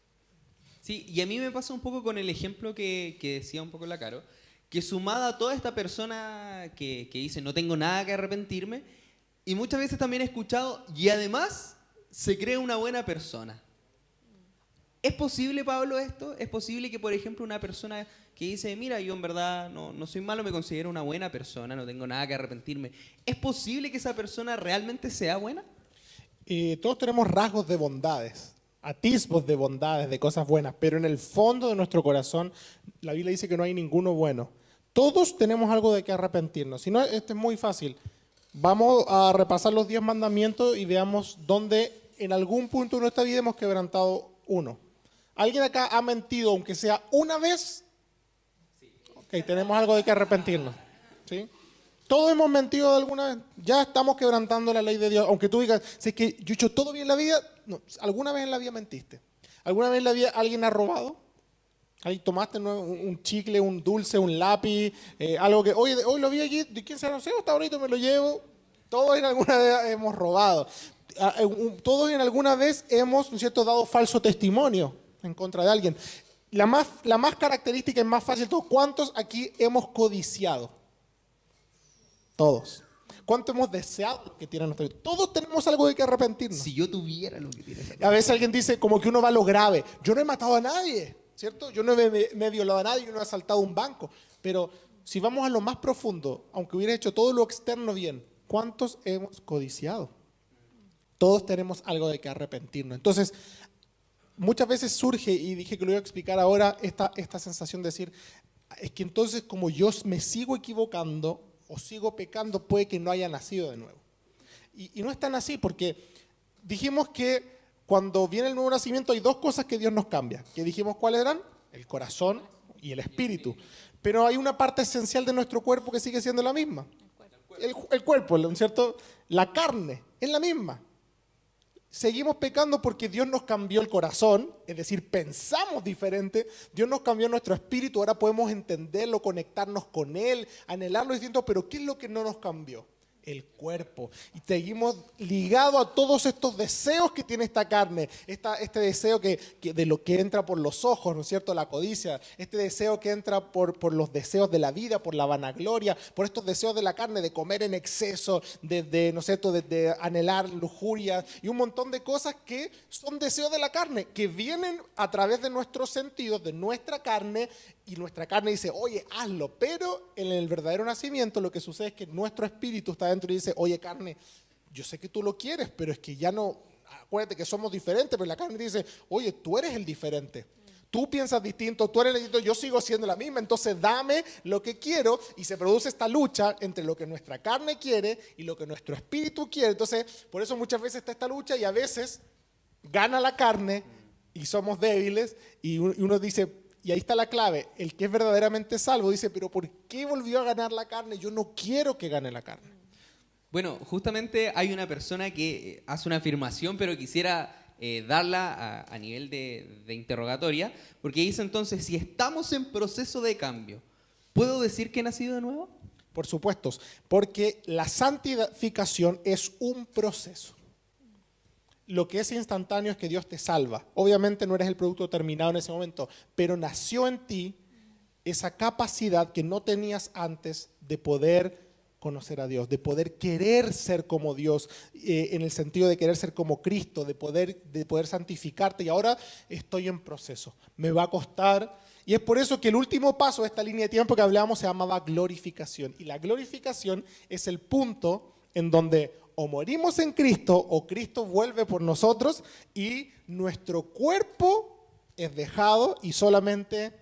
Speaker 2: Sí, y a mí me pasa un poco con el ejemplo que decía un poco la Caro, que sumada a toda esta persona que dice no tengo nada que arrepentirme, y muchas veces también he escuchado, y además se cree una buena persona. ¿Es posible, Pablo, esto? ¿Es posible que, por ejemplo, una persona que dice, mira, yo en verdad no soy malo, me considero una buena persona, no tengo nada que arrepentirme, ¿es posible que esa persona realmente sea buena?
Speaker 1: Todos tenemos rasgos de bondades, atisbos de bondades, de cosas buenas, pero en el fondo de nuestro corazón, la Biblia dice que no hay ninguno bueno. Todos tenemos algo de que arrepentirnos. Si no, esto es muy fácil. Vamos a repasar los 10 mandamientos y veamos dónde en algún punto de nuestra vida hemos quebrantado uno. ¿Alguien acá ha mentido, aunque sea una vez? Ok, tenemos algo de que arrepentirnos. ¿Sí? Todos hemos mentido alguna vez. Ya estamos quebrantando la ley de Dios. Aunque tú digas, si es que yo he hecho todo bien en la vida, no, alguna vez en la vida mentiste. ¿Alguna vez en la vida alguien ha robado? Ahí tomaste un chicle, un dulce, un lápiz, algo que hoy lo vi allí, ¿de quién se lo sé? Está bonito, me lo llevo. Todos en alguna vez hemos robado. Todos en alguna vez hemos, ¿no es cierto?, dado falso testimonio en contra de alguien. La más característica y más fácil de todo, ¿cuántos aquí hemos codiciado? Todos. ¿Cuánto hemos deseado lo que tiene nuestra vida? Todos tenemos algo de que arrepentirnos.
Speaker 2: Si yo tuviera lo que tienes.
Speaker 1: A veces alguien dice como que uno va a lo grave. Yo no he matado a nadie, ¿cierto? Yo no me he violado a nadie, yo no he asaltado un banco. Pero si vamos a lo más profundo, aunque hubiera hecho todo lo externo bien, ¿cuántos hemos codiciado? Todos tenemos algo de que arrepentirnos. Entonces, muchas veces surge, y dije que lo iba a explicar ahora, esta sensación de decir, es que entonces como yo me sigo equivocando o sigo pecando, puede que no haya nacido de nuevo. Y no es tan así, porque dijimos que cuando viene el nuevo nacimiento hay dos cosas que Dios nos cambia. ¿Qué dijimos cuáles eran? El corazón y el espíritu. Pero hay una parte esencial de nuestro cuerpo que sigue siendo la misma. El cuerpo, ¿no es cierto? La carne es la misma. Seguimos pecando porque Dios nos cambió el corazón, es decir, pensamos diferente, Dios nos cambió nuestro espíritu, ahora podemos entenderlo, conectarnos con Él, anhelarlo distinto, pero ¿qué es lo que no nos cambió? El cuerpo. Y seguimos ligados a todos estos deseos que tiene esta carne, este deseo que de lo que entra por los ojos, ¿no es cierto? La codicia, este deseo que entra por los deseos de la vida, por la vanagloria, por estos deseos de la carne, de comer en exceso, ¿no es cierto? De anhelar lujuria y un montón de cosas que son deseos de la carne, que vienen a través de nuestros sentidos, de nuestra carne, y nuestra carne dice, oye, hazlo, pero en el verdadero nacimiento lo que sucede es que nuestro espíritu está dentro y dice, oye, carne, yo sé que tú lo quieres, pero es que ya no, acuérdate que somos diferentes, pero la carne dice, oye, tú eres el diferente. Tú piensas distinto, tú eres distinto, yo sigo siendo la misma, entonces dame lo que quiero y se produce esta lucha entre lo que nuestra carne quiere y lo que nuestro espíritu quiere. Entonces, por eso muchas veces está esta lucha y a veces gana la carne y somos débiles y uno dice, y ahí está la clave, el que es verdaderamente salvo dice, pero ¿por qué volvió a ganar la carne? Yo no quiero que gane la carne.
Speaker 2: Bueno, justamente hay una persona que hace una afirmación, pero quisiera darla a nivel de interrogatoria, porque dice entonces, si estamos en proceso de cambio, ¿puedo decir que he nacido de nuevo?
Speaker 1: Por supuesto, porque la santificación es un proceso. Lo que es instantáneo es que Dios te salva. Obviamente no eres el producto terminado en ese momento, pero nació en ti esa capacidad que no tenías antes de poder conocer a Dios, de poder querer ser como Dios, en el sentido de querer ser como Cristo, de poder santificarte. Y ahora estoy en proceso. Me va a costar. Y es por eso que el último paso de esta línea de tiempo que hablábamos se llamaba glorificación. Y la glorificación es el punto en donde o morimos en Cristo o Cristo vuelve por nosotros y nuestro cuerpo es dejado y solamente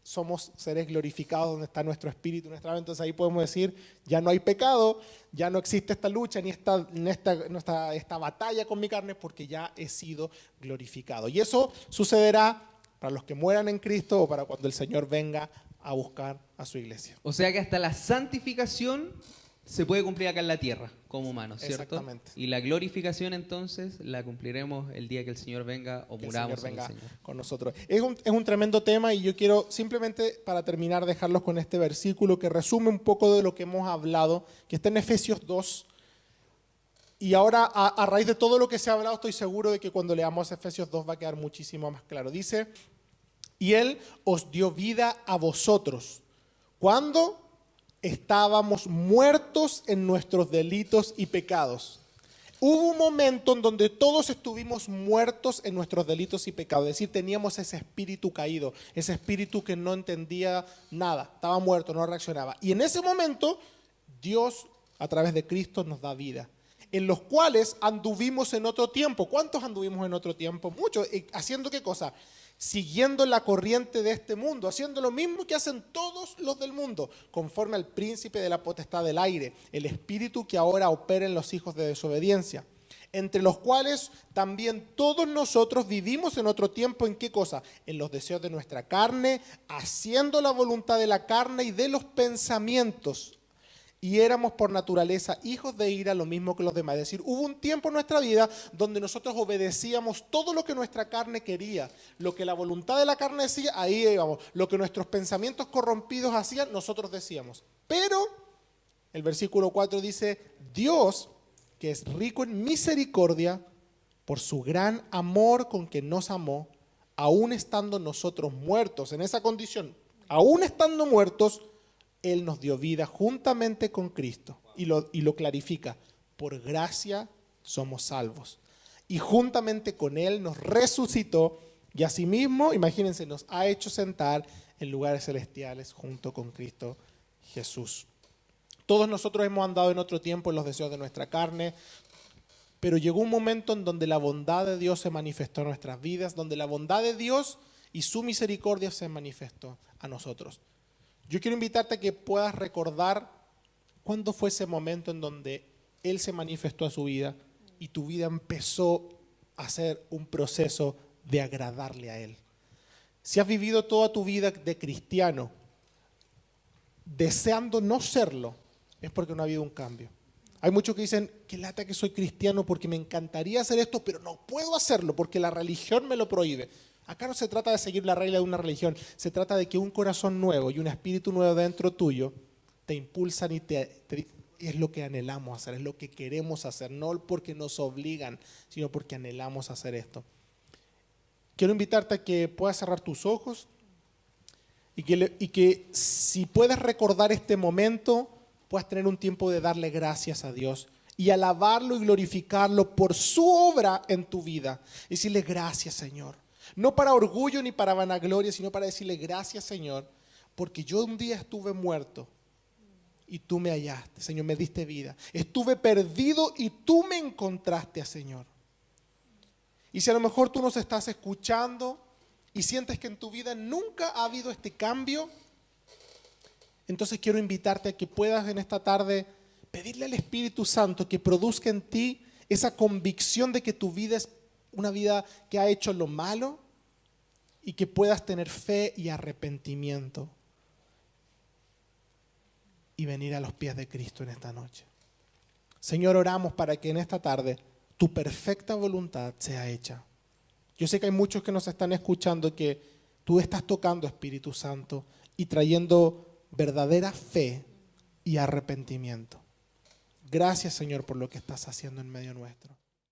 Speaker 1: somos seres glorificados donde está nuestro espíritu, nuestra alma. Entonces ahí podemos decir, ya no hay pecado, ya no existe esta lucha ni esta batalla con mi carne porque ya he sido glorificado. Y eso sucederá para los que mueran en Cristo o para cuando el Señor venga a buscar a su iglesia.
Speaker 2: O sea que hasta la santificación se puede cumplir acá en la tierra como humanos, ¿cierto?
Speaker 1: Exactamente.
Speaker 2: Y la glorificación entonces la cumpliremos el día que el Señor venga o
Speaker 1: Que
Speaker 2: muramos
Speaker 1: el
Speaker 2: en
Speaker 1: Señor
Speaker 2: el
Speaker 1: venga
Speaker 2: Señor.
Speaker 1: con nosotros. Es un tremendo tema y yo quiero simplemente para terminar dejarlos con este versículo que resume un poco de lo que hemos hablado, que está en Efesios 2. Y ahora a raíz de todo lo que se ha hablado estoy seguro de que cuando leamos Efesios 2 va a quedar muchísimo más claro. Dice, y Él os dio vida a vosotros. ¿Cuándo? Estábamos muertos en nuestros delitos y pecados. Hubo un momento en donde todos estuvimos muertos en nuestros delitos y pecados. Es decir, teníamos ese espíritu caído, ese espíritu que no entendía nada, estaba muerto, no reaccionaba. Y en ese momento, Dios, a través de Cristo, nos da vida. En los cuales anduvimos en otro tiempo. ¿Cuántos anduvimos en otro tiempo? Muchos. ¿Haciendo qué cosa? Siguiendo la corriente de este mundo, haciendo lo mismo que hacen todos los del mundo, conforme al príncipe de la potestad del aire, el espíritu que ahora opera en los hijos de desobediencia, entre los cuales también todos nosotros vivimos en otro tiempo. ¿En qué cosa? En los deseos de nuestra carne, haciendo la voluntad de la carne y de los pensamientos. Y éramos por naturaleza hijos de ira, lo mismo que los demás. Es decir, hubo un tiempo en nuestra vida donde nosotros obedecíamos todo lo que nuestra carne quería. Lo que la voluntad de la carne decía, ahí íbamos. Lo que nuestros pensamientos corrompidos hacían, nosotros decíamos. Pero el versículo 4 dice, Dios, que es rico en misericordia, por su gran amor con que nos amó, aún estando nosotros muertos en esa condición, aún estando muertos, Él nos dio vida juntamente con Cristo y lo clarifica. Por gracia somos salvos. Y juntamente con Él nos resucitó y asimismo, imagínense, nos ha hecho sentar en lugares celestiales junto con Cristo Jesús. Todos nosotros hemos andado en otro tiempo en los deseos de nuestra carne, pero llegó un momento en donde la bondad de Dios se manifestó en nuestras vidas, donde la bondad de Dios y su misericordia se manifestó a nosotros. Yo quiero invitarte a que puedas recordar cuándo fue ese momento en donde Él se manifestó a su vida y tu vida empezó a ser un proceso de agradarle a Él. Si has vivido toda tu vida de cristiano deseando no serlo, es porque no ha habido un cambio. Hay muchos que dicen, qué lata que soy cristiano porque me encantaría hacer esto, pero no puedo hacerlo porque la religión me lo prohíbe. Acá no se trata de seguir la regla de una religión, se trata de que un corazón nuevo y un espíritu nuevo dentro tuyo te impulsan y es lo que anhelamos hacer, es lo que queremos hacer, no porque nos obligan, sino porque anhelamos hacer esto. Quiero invitarte a que puedas cerrar tus ojos y que si puedes recordar este momento, puedas tener un tiempo de darle gracias a Dios y alabarlo y glorificarlo por su obra en tu vida. Y decirle gracias, Señor. No para orgullo ni para vanagloria, sino para decirle gracias, Señor, porque yo un día estuve muerto y tú me hallaste, Señor, me diste vida. Estuve perdido y tú me encontraste, Señor. Y si a lo mejor tú nos estás escuchando y sientes que en tu vida nunca ha habido este cambio, entonces quiero invitarte a que puedas en esta tarde pedirle al Espíritu Santo que produzca en ti esa convicción de que tu vida es una vida que ha hecho lo malo y que puedas tener fe y arrepentimiento y venir a los pies de Cristo en esta noche. Señor, oramos para que en esta tarde tu perfecta voluntad sea hecha. Yo sé que hay muchos que nos están escuchando que tú estás tocando, Espíritu Santo, y trayendo verdadera fe y arrepentimiento. Gracias, Señor, por lo que estás haciendo en medio nuestro.